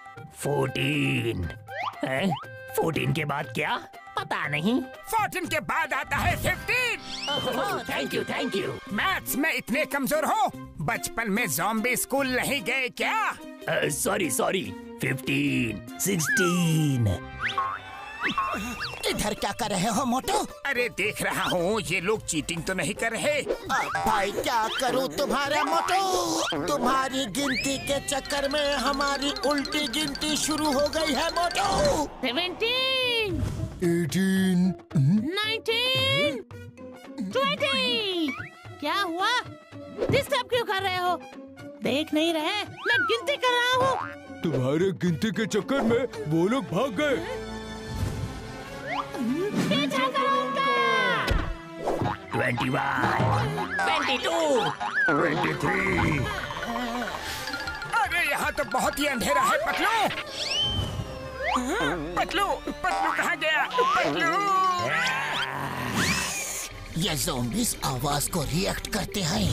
14। 14 के बाद क्या? पता नहीं। 14 के बाद आता है 15। Thank you. मैथ्स में इतने कमजोर हो? बचपन में ज़ॉम्बी स्कूल नहीं गए क्या? सॉरी 15 16। इधर क्या कर रहे हो मोटू? अरे देख रहा हूँ, ये लोग चीटिंग तो नहीं कर रहे। अब भाई क्या करूँ तुम्हारा मोटू? तुम्हारी गिनती के चक्कर में हमारी उल्टी गिनती शुरू हो गई है मोटू। 17 18 19 20। क्या हुआ? डिस्टर्ब क्यों कर रहे हो? देख नहीं रहे? मैं गिनती कर रहा हूँ। तुम्हारे गिनती के चक्कर में वो लोग भाग गए। पीछा करो उनका। 21 22 23। अरे यहाँ तो बहुत ही अंधेरा है। पतलू कहाँ गया? ये ज़ॉम्बीज़ आवाज को रिएक्ट करते हैं।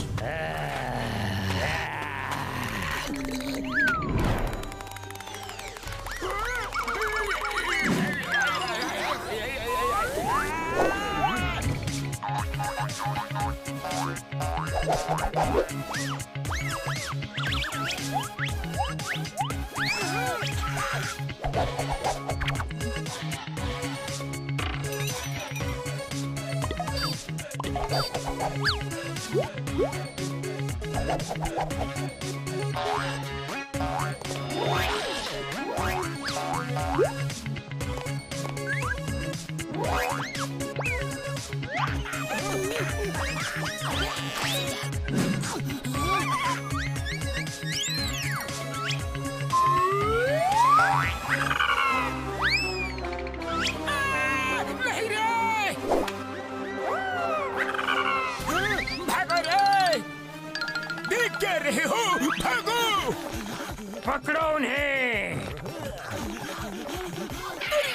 पकड़ो उन्हें।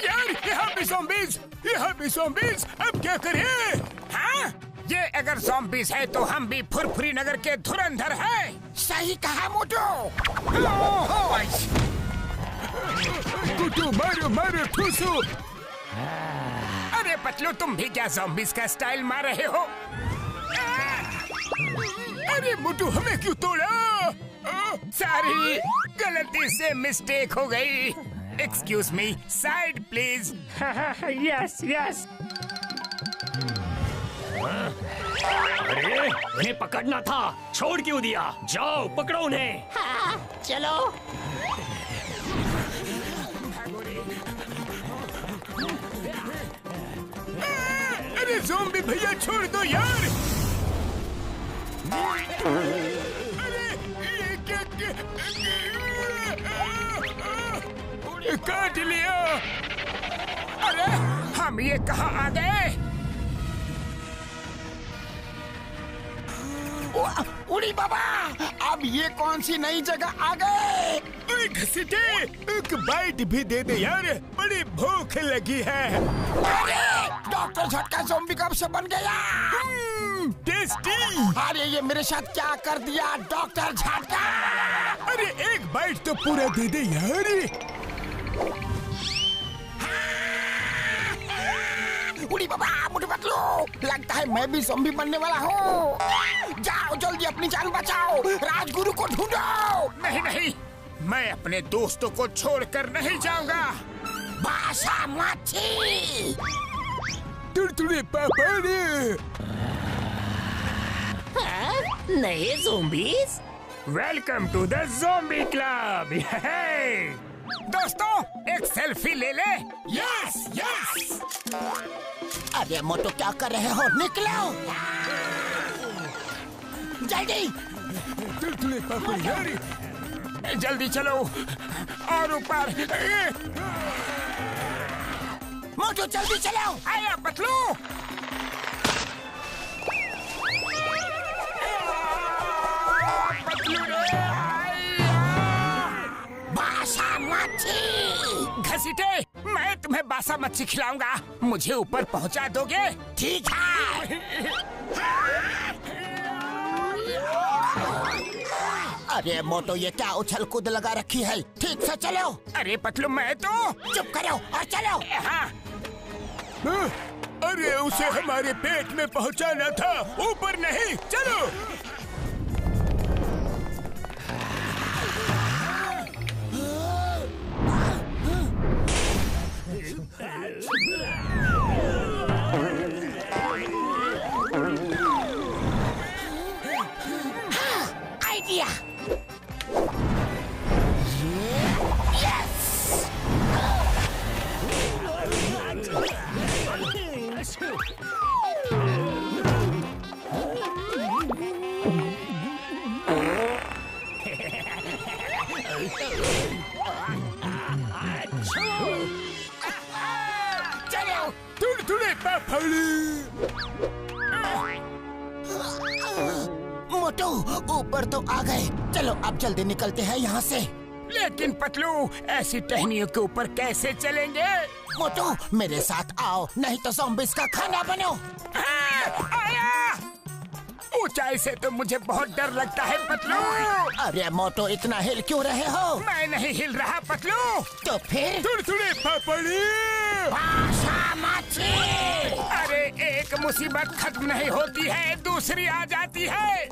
यार, यहाँ भी ज़ॉम्बीज़, अब क्या करें? हाँ? ये अगर ज़ॉम्बीज़ है तो हम भी फुरफुरी नगर के धुरंधर हैं। सही कहा मोटू। कुटू मारो ठूसो। अरे पतलू, तुम भी क्या ज़ॉम्बीज़ का स्टाइल मार रहे हो? अरे मोटू, हमें क्यों तोड़ा? सॉरी, गलती से मिस्टेक हो गई। Excuse me, side please. Yes. अरे उन्हें पकड़ना था, छोड़ क्यों दिया? जाओ पकड़ो उन्हें। हाँ, चलो। अरे ज़ॉम्बी भैया, छोड़ दो यार। काट लिया। अरे हम ये कहाँ आ गए? उड़ी बाबा, अब ये कौन सी नई जगह आ गए? घसीटे, एक बाइट भी दे दे यार, बड़ी भूख लगी है। अरे डॉक्टर झटका ज़ॉम्बी कब से बन गया? टेस्टी। अरे ये मेरे साथ क्या कर दिया डॉक्टर झटका? अरे एक बाइट तो पूरा दे दे यार। उड़ी बाबा, मुझे पतलू, लगता है मैं भी ज़ॉम्बी बनने वाला हूँ। जाओ जल्दी अपनी जान बचाओ, राजगुरु को ढूंढो। नहीं, मैं अपने दोस्तों को छोड़कर नहीं जाऊंगा। बासा माछी। तुड़तुड़े पापा रे। नए zombies? Welcome to the zombie club. दोस्तों एक सेल्फी ले ले। Yes yes. अरे मोटू क्या कर रहे हो, निकलो जल्दी। जल्दी चलो और ऊपर। मोटू जल्दी चलो। आया पतलू। बासा मच्छी। घसीटे, मैं तुम्हें बासा मच्छी खिलाऊंगा। मुझे ऊपर पहुंचा दोगे? ठीक है। अरे मोटो ये क्या उछल कूद लगा रखी है, ठीक से चलो। अरे पतलू मैं तो। चुप करो और चलो। हाँ। अरे उसे हमारे पेट में पहुंचाना था, ऊपर नहीं। चलो। आइडिया। चलो थोड़े पापड़ी। मोटू ऊपर तो आ गए, चलो अब जल्दी निकलते हैं यहाँ से। लेकिन पतलू ऐसी टहनियों के ऊपर कैसे चलेंगे? मोटू मेरे साथ आओ, नहीं तो ज़ॉम्बीज़ का खाना बनो। आया। ऊंचाई से तो मुझे बहुत डर लगता है पतलू। अरे मोटू इतना हिल क्यों रहे हो? मैं नहीं हिल रहा पतलू। तो फिर थोड़े पापड़ी। बासा मच्छी। अरे एक मुसीबत खत्म नहीं होती है, दूसरी आ जाती है।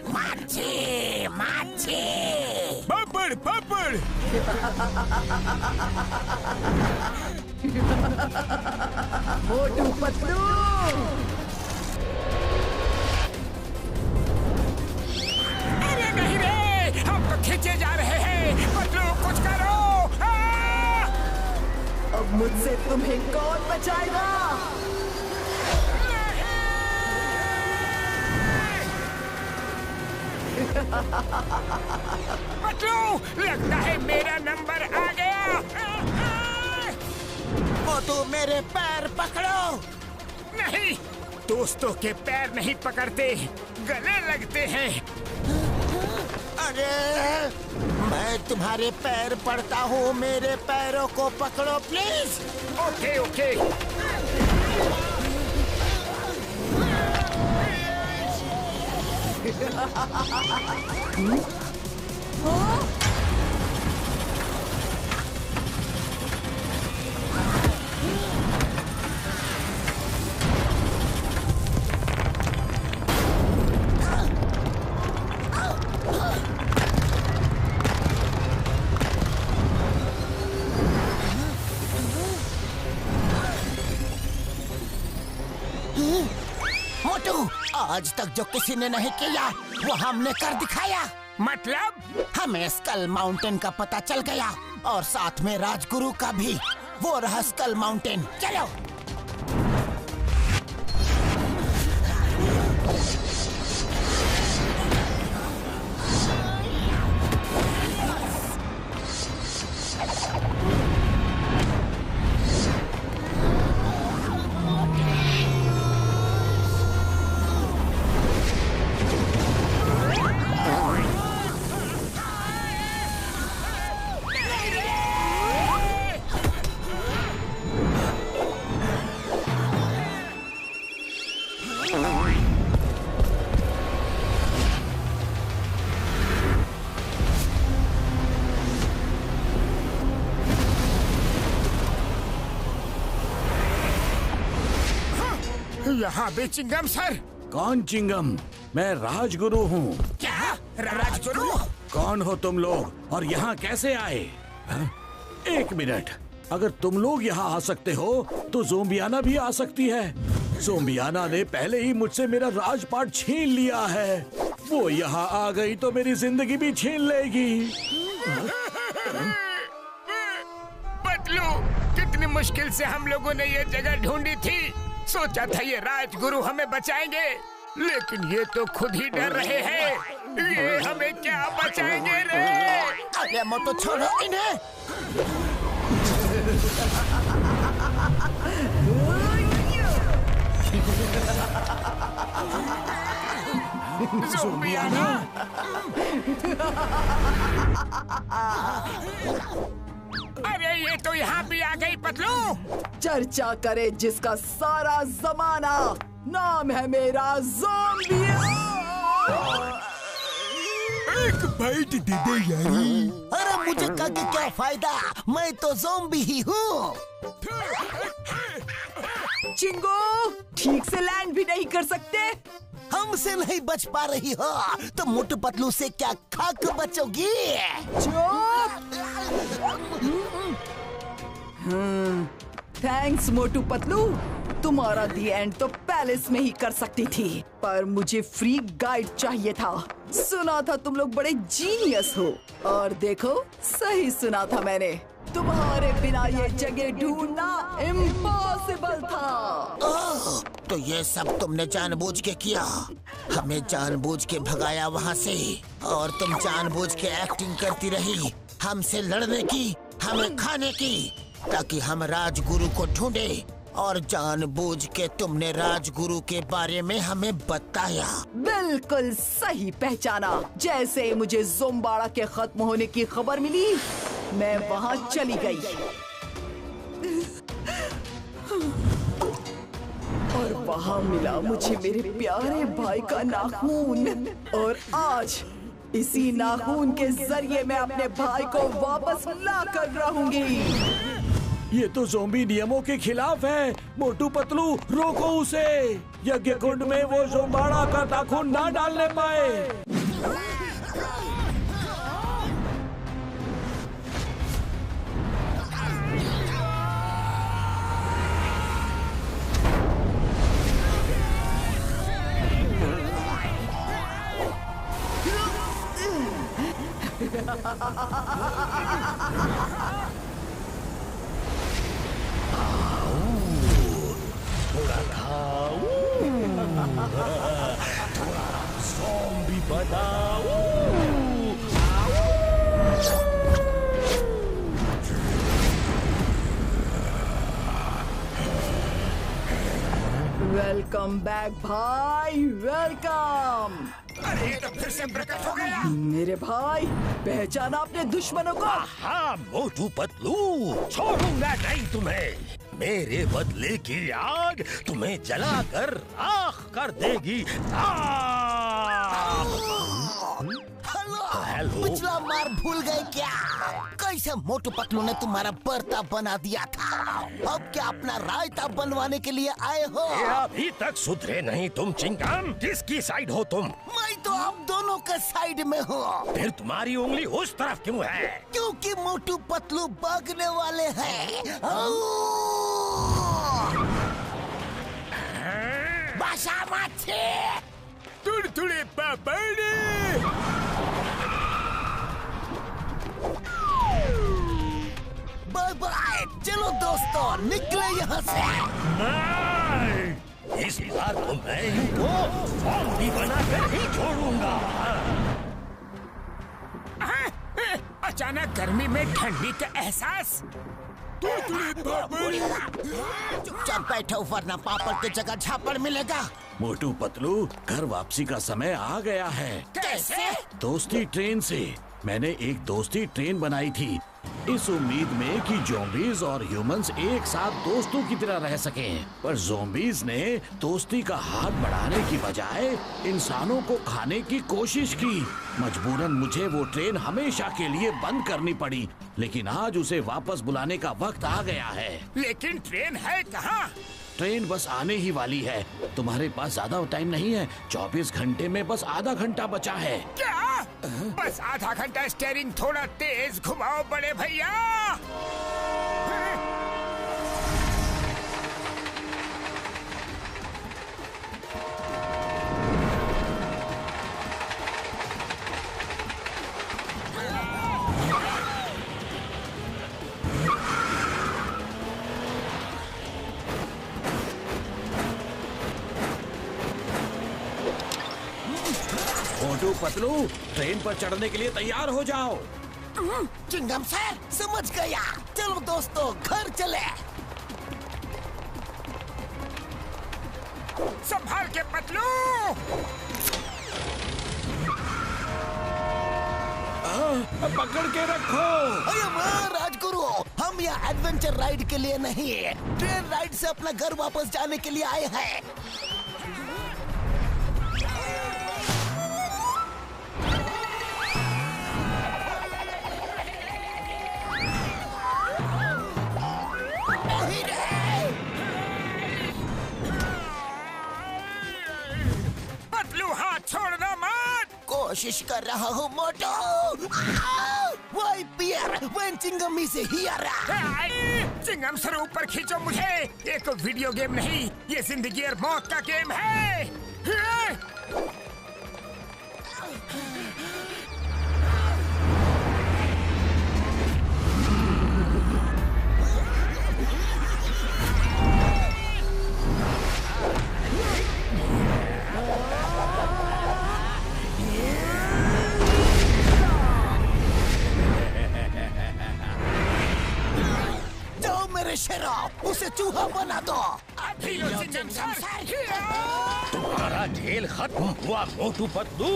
मच्छी मच्छी। पापड़ पापड़। मोटू पतलू। अरे नहीं रे, हम तो खींचे जा रहे हैं। पतलू कुछ करो। अब मुझसे तुम्हें कौन बचाएगा? पतलू लगता है मेरा नंबर आ गया। मोटू मेरे पैर पकड़ो। नहीं, दोस्तों के पैर नहीं पकड़ते, गले लगते हैं। अरे मैं तुम्हारे पैर पड़ता हूँ, मेरे पैरों को पकड़ो प्लीज। Okay okay. मोटू आज तक जो किसी ने नहीं किया वो हमने कर दिखाया। मतलब? हमें स्कल माउंटेन का पता चल गया और साथ में राजगुरु का भी। वो रहा स्कल माउंटेन। चलो। यहाँ भी चिंगम सर। कौन चिंगम? मैं राजगुरु हूँ। क्या राजगुरु? कौन हो तुम लोग और यहाँ कैसे आए? एक मिनट, अगर तुम लोग यहाँ आ सकते हो तो ज़ोंबियाना भी आ सकती है। ज़ोंबियाना ने पहले ही मुझसे मेरा राजपाट छीन लिया है। वो यहाँ आ गई तो मेरी जिंदगी भी छीन लेगी। पतलू, कितनी मुश्किल से हम लोगों ने ये जगह ढूंढी थी। सोचा था ये राजगुरु हमें बचाएंगे, लेकिन ये तो खुद ही डर रहे हैं। ये हमें क्या बचाएंगे रे? अरे मोटू छोड़ो इन्हें। ज़ोंबियाना। अरे ये तो यहाँ भी आ गई पतलू। चर्चा करे जिसका सारा जमाना, नाम है मेरा ज़ोंबिया। एक बाइट दे दे यारी। अरे मुझे का के क्या फायदा, मैं तो ज़ोंबी ही हूँ। चिंगू, ठीक से लैंड भी नहीं कर सकते। हमसे नहीं बच पा रही हो तो मोटू पतलू से क्या खाक बचोगी? थैंक्स मोटू पतलू, तुम्हारा दी एंड तो पैलेस में ही कर सकती थी, पर मुझे फ्री गाइड चाहिए था। सुना था तुम लोग बड़े जीनियस हो, और देखो सही सुना था मैंने। तुम्हारे बिना ये जगह ढूंढना इम्पॉसिबल था। ओह, तो ये सब तुमने जानबूझ के किया, हमें जानबूझ के भगाया वहाँ से, और तुम जानबूझ के एक्टिंग करती रही हमसे लड़ने की, हमें खाने की, ताकि हम राजगुरु को ढूंढे। और जानबूझ के तुमने राजगुरु के बारे में हमें बताया। बिल्कुल सही पहचाना। जैसे ही मुझे ज़ोंबाड़ा के खत्म होने की खबर मिली, मैं वहाँ चली गई। और वहाँ मिला मुझे मेरे प्यारे भाई का नाखून, और आज इसी नाखून के जरिए मैं अपने भाई को वापस ला कर रहूंगी। ये तो ज़ोंबी नियमों के खिलाफ है। मोटू पतलू, रोको उसे। यज्ञ कुंड में वो ज़ोंबाड़ा का नाखून ना डालने पाए। थोड़ा खाओ, थोड़ा ज़ोंबी बनाओ। वेलकम बैक भाई, वेलकम। अरे तो फिर से प्रकट हो गया। मेरे भाई, पहचाना अपने दुश्मनों को? हाँ मोटू पतलू, छोड़ूंगा नहीं तुम्हें। मेरे बदले की आग तुम्हें जलाकर राख कर देगी। हेलो, पिछला मार भूल गए क्या? कैसे मोटू पतलू ने तुम्हारा बर्ता बना दिया था, अब क्या अपना रायता बनवाने के लिए आए हो? अभी तक सुधरे नहीं तुम चिंगाम। किसकी साइड हो तुम? मैं तो आप दोनों के साइड में हूँ। फिर तुम्हारी उंगली उस तरफ क्यों है? क्योंकि मोटू पतलू भागने वाले हैं। बाशा माथे तुड़तुड़े पापड़ी। बाय बाय, चलो दोस्तों निकले यहाँ से। नहीं, इस बार तो मैं इनको ज़ॉम्बी बनाकर ही छोड़ूंगा। अचानक गर्मी में ठंडी का एहसास। चुपचाप बैठो वरना पापड़ की जगह झापड़ मिलेगा। मोटू पतलू, घर वापसी का समय आ गया है। कैसे? दोस्ती ट्रेन से। मैंने एक दोस्ती ट्रेन बनाई थी, इस उम्मीद में कि ज़ॉम्बीज और ह्यूमंस एक साथ दोस्तों की तरह रह सकें। पर ज़ॉम्बीज ने दोस्ती का हाथ बढ़ाने की बजाय इंसानों को खाने की कोशिश की। मजबूरन मुझे वो ट्रेन हमेशा के लिए बंद करनी पड़ी, लेकिन आज उसे वापस बुलाने का वक्त आ गया है। लेकिन ट्रेन है कहाँ? ट्रेन बस आने ही वाली है। तुम्हारे पास ज्यादा टाइम नहीं है। 24 घंटे में बस आधा घंटा बचा है। क्या? बस आधा घंटा स्टीयरिंग थोड़ा तेज घुमाओ बड़े भैया। मोटू पतलू ट्रेन पर चढ़ने के लिए तैयार हो जाओ। चिंगम सर समझ गया। चलो दोस्तों घर चले। संभाल के पतलू। पकड़ के रखो। अरे वाह राजगुरु, हम यहाँ एडवेंचर राइड के लिए नहीं, ट्रेन राइड से अपना घर वापस जाने के लिए आए हैं। पतलू हाथ छोड़ना मत। कोशिश कर रहा हूँ मोटू। वही पियर when Chingum is here। Chingum sir ऊपर खींचो मुझे। एक वीडियो गेम नहीं, ये जिंदगी और मौत का गेम है। शेरो, उसे चूहा बना दो। तुम्हारा खेल खत्म हुआ मोटू पतलू।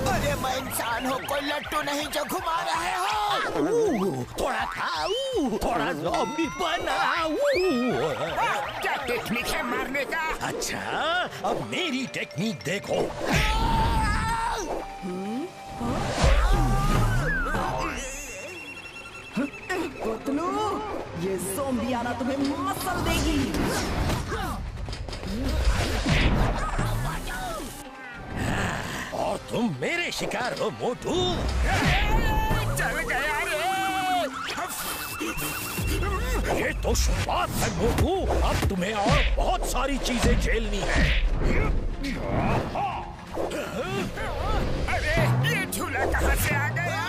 अरे मैं इंसान हूँ, कोई लट्टू नहीं जो घुमा रहे हो। थोड़ा खाऊं, थोड़ा ज़ॉम्बी बनाऊं। क्या टेक्निक है मारने का? अच्छा, अब मेरी टेक्निक देखो। पतलू, ये ज़ॉम्बी आना तुम्हें मसल देगी। और तुम मेरे शिकार हो मोटू। चल गया रे। ये तो शुरुआत है मोटू, अब तुम्हें और बहुत सारी चीजें झेलनी है। अरे ये झूला कहाँ से आ गया?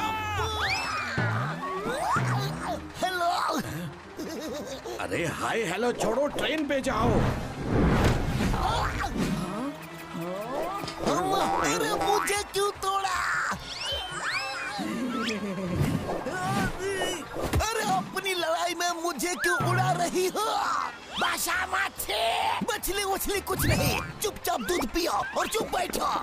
हेलो। अरे हाय हेलो छोड़ो, ट्रेन पे जाओ। अरे मुझे क्यों तोड़ा? अरे अपनी लड़ाई में मुझे क्यों उड़ा रही हो? बाशा माथे। मछली उछली कुछ नहीं, चुपचाप दूध पियो और चुप बैठो।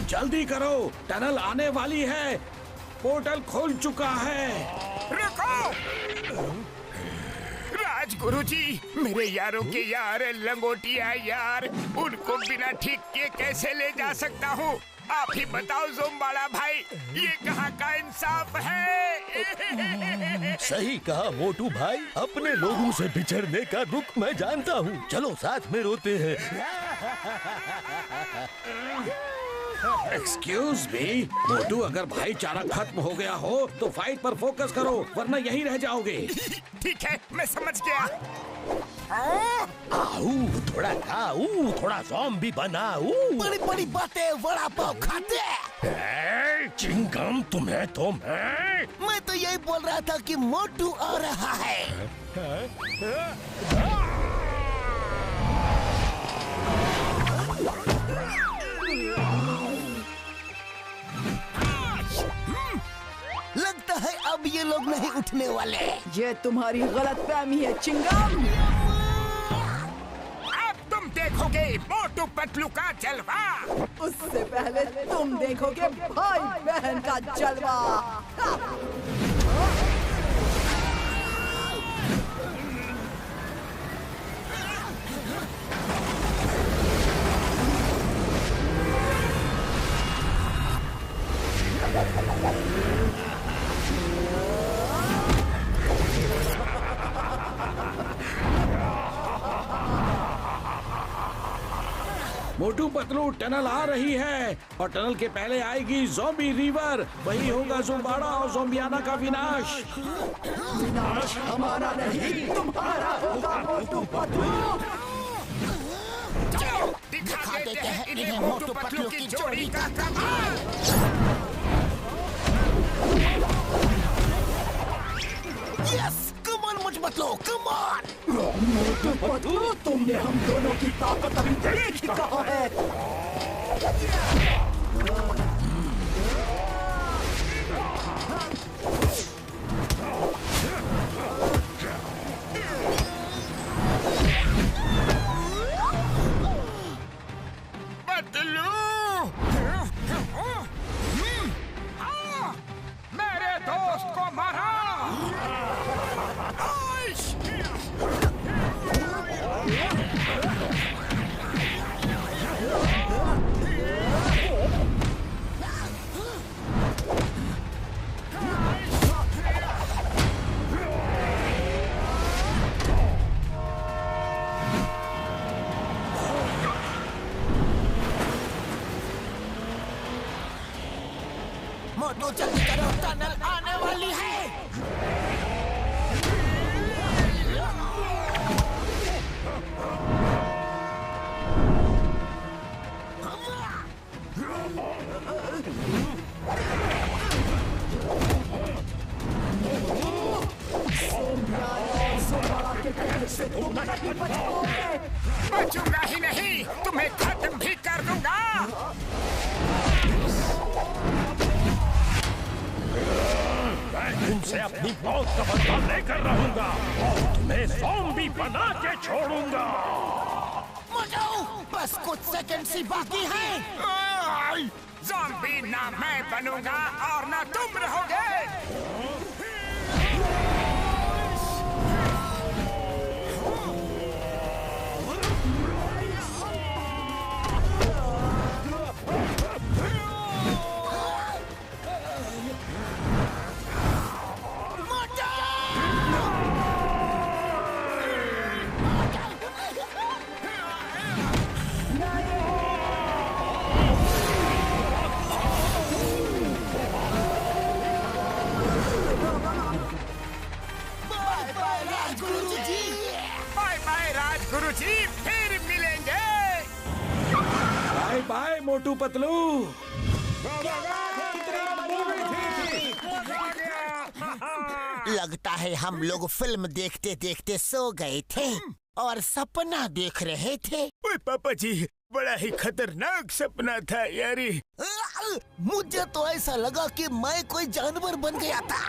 जल्दी करो, टनल आने वाली है, पोर्टल खुल चुका है। रुको राजगुरु जी, मेरे यारों के यार लंगोटिया यार, उनको बिना ठीक किए कैसे ले जा सकता हूँ? आप ही बताओ ज़ोम्बाड़ा भाई, ये कहाँ का इंसाफ है? सही कहा मोटू भाई, अपने लोगों से बिछड़ने का दुख मैं जानता हूँ। चलो साथ में रोते हैं। एक्सक्यूज मी मोटू, अगर भाईचारा खत्म हो गया हो तो फाइट पर फोकस करो, वरना यहीं रह जाओगे। ठीक है, मैं समझ गया। आऊ, थोड़ा खाऊ, थोड़ा ज़ॉम्बी बनाऊ। बड़ी बड़ी बातें वड़ा पाव खाते। चिंगम तुम्हें तो मैं तो यही बोल रहा था कि मोटू आ रहा है। लगता है अब ये लोग नहीं उठने वाले। ये तुम्हारी गलतफहमी है चिंगम। अब तुम देखोगे मोटू पतलू का जलवा। उससे पहले तुम देखोगे भाई बहन का जलवा। मोटू पतलू टनल आ रही है और टनल के पहले आएगी ज़ॉम्बी रिवर। वही होगा ज़ुम्बाड़ा और ज़ोंबियाना का विनाश। विनाश हमारा नहीं तुम्हारा होगा मोटू पतलू। दिखा देते हैं इन्हें मोटू पतलू की जोड़ी का कमाल। Yes, come on Motu Patlu, come on. Motu Patlu, तुमने हम दोनों की ताकत अभी देख ही कहा है। पतलू, मेरे दोस्त को मारा। मोटू जल्दी करो, टनल आने वाली है। बचूंगा ही नहीं, तुम्हें खत्म भी कर दूंगा। मैं तुमसे अपनी मौत का बदला लेकर रहूंगा और तुम्हें ज़ॉम्बी बना के छोड़ूंगा। मोटू, बस कुछ सेकंड ही बाकी हैं। ज़ॉम्बी ना मैं बनूंगा और ना तुम रहोगे। गुरुजी, फिर मिलेंगे। Bye bye Motu Patlu. लगता है हम लोग फिल्म देखते देखते सो गए थे और सपना देख रहे थे। ओए पापा जी, बड़ा ही खतरनाक सपना था यारी। मुझे तो ऐसा लगा कि मैं कोई जानवर बन गया था।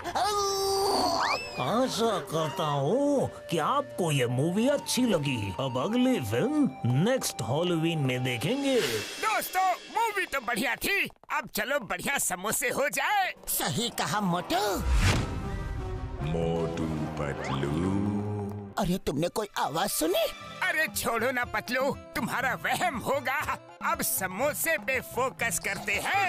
आशा करता हूँ कि आपको ये मूवी अच्छी लगी। अब अगली फिल्म नेक्स्ट हॉलोवीन में देखेंगे। दोस्तों, मूवी तो बढ़िया थी, अब चलो बढ़िया समोसे हो जाए। सही कहा मोटू। मोटू पतलू। अरे तुमने कोई आवाज सुनी? अरे छोड़ो ना पतलू, तुम्हारा वहम होगा। अब समोसे पे फोकस करते हैं।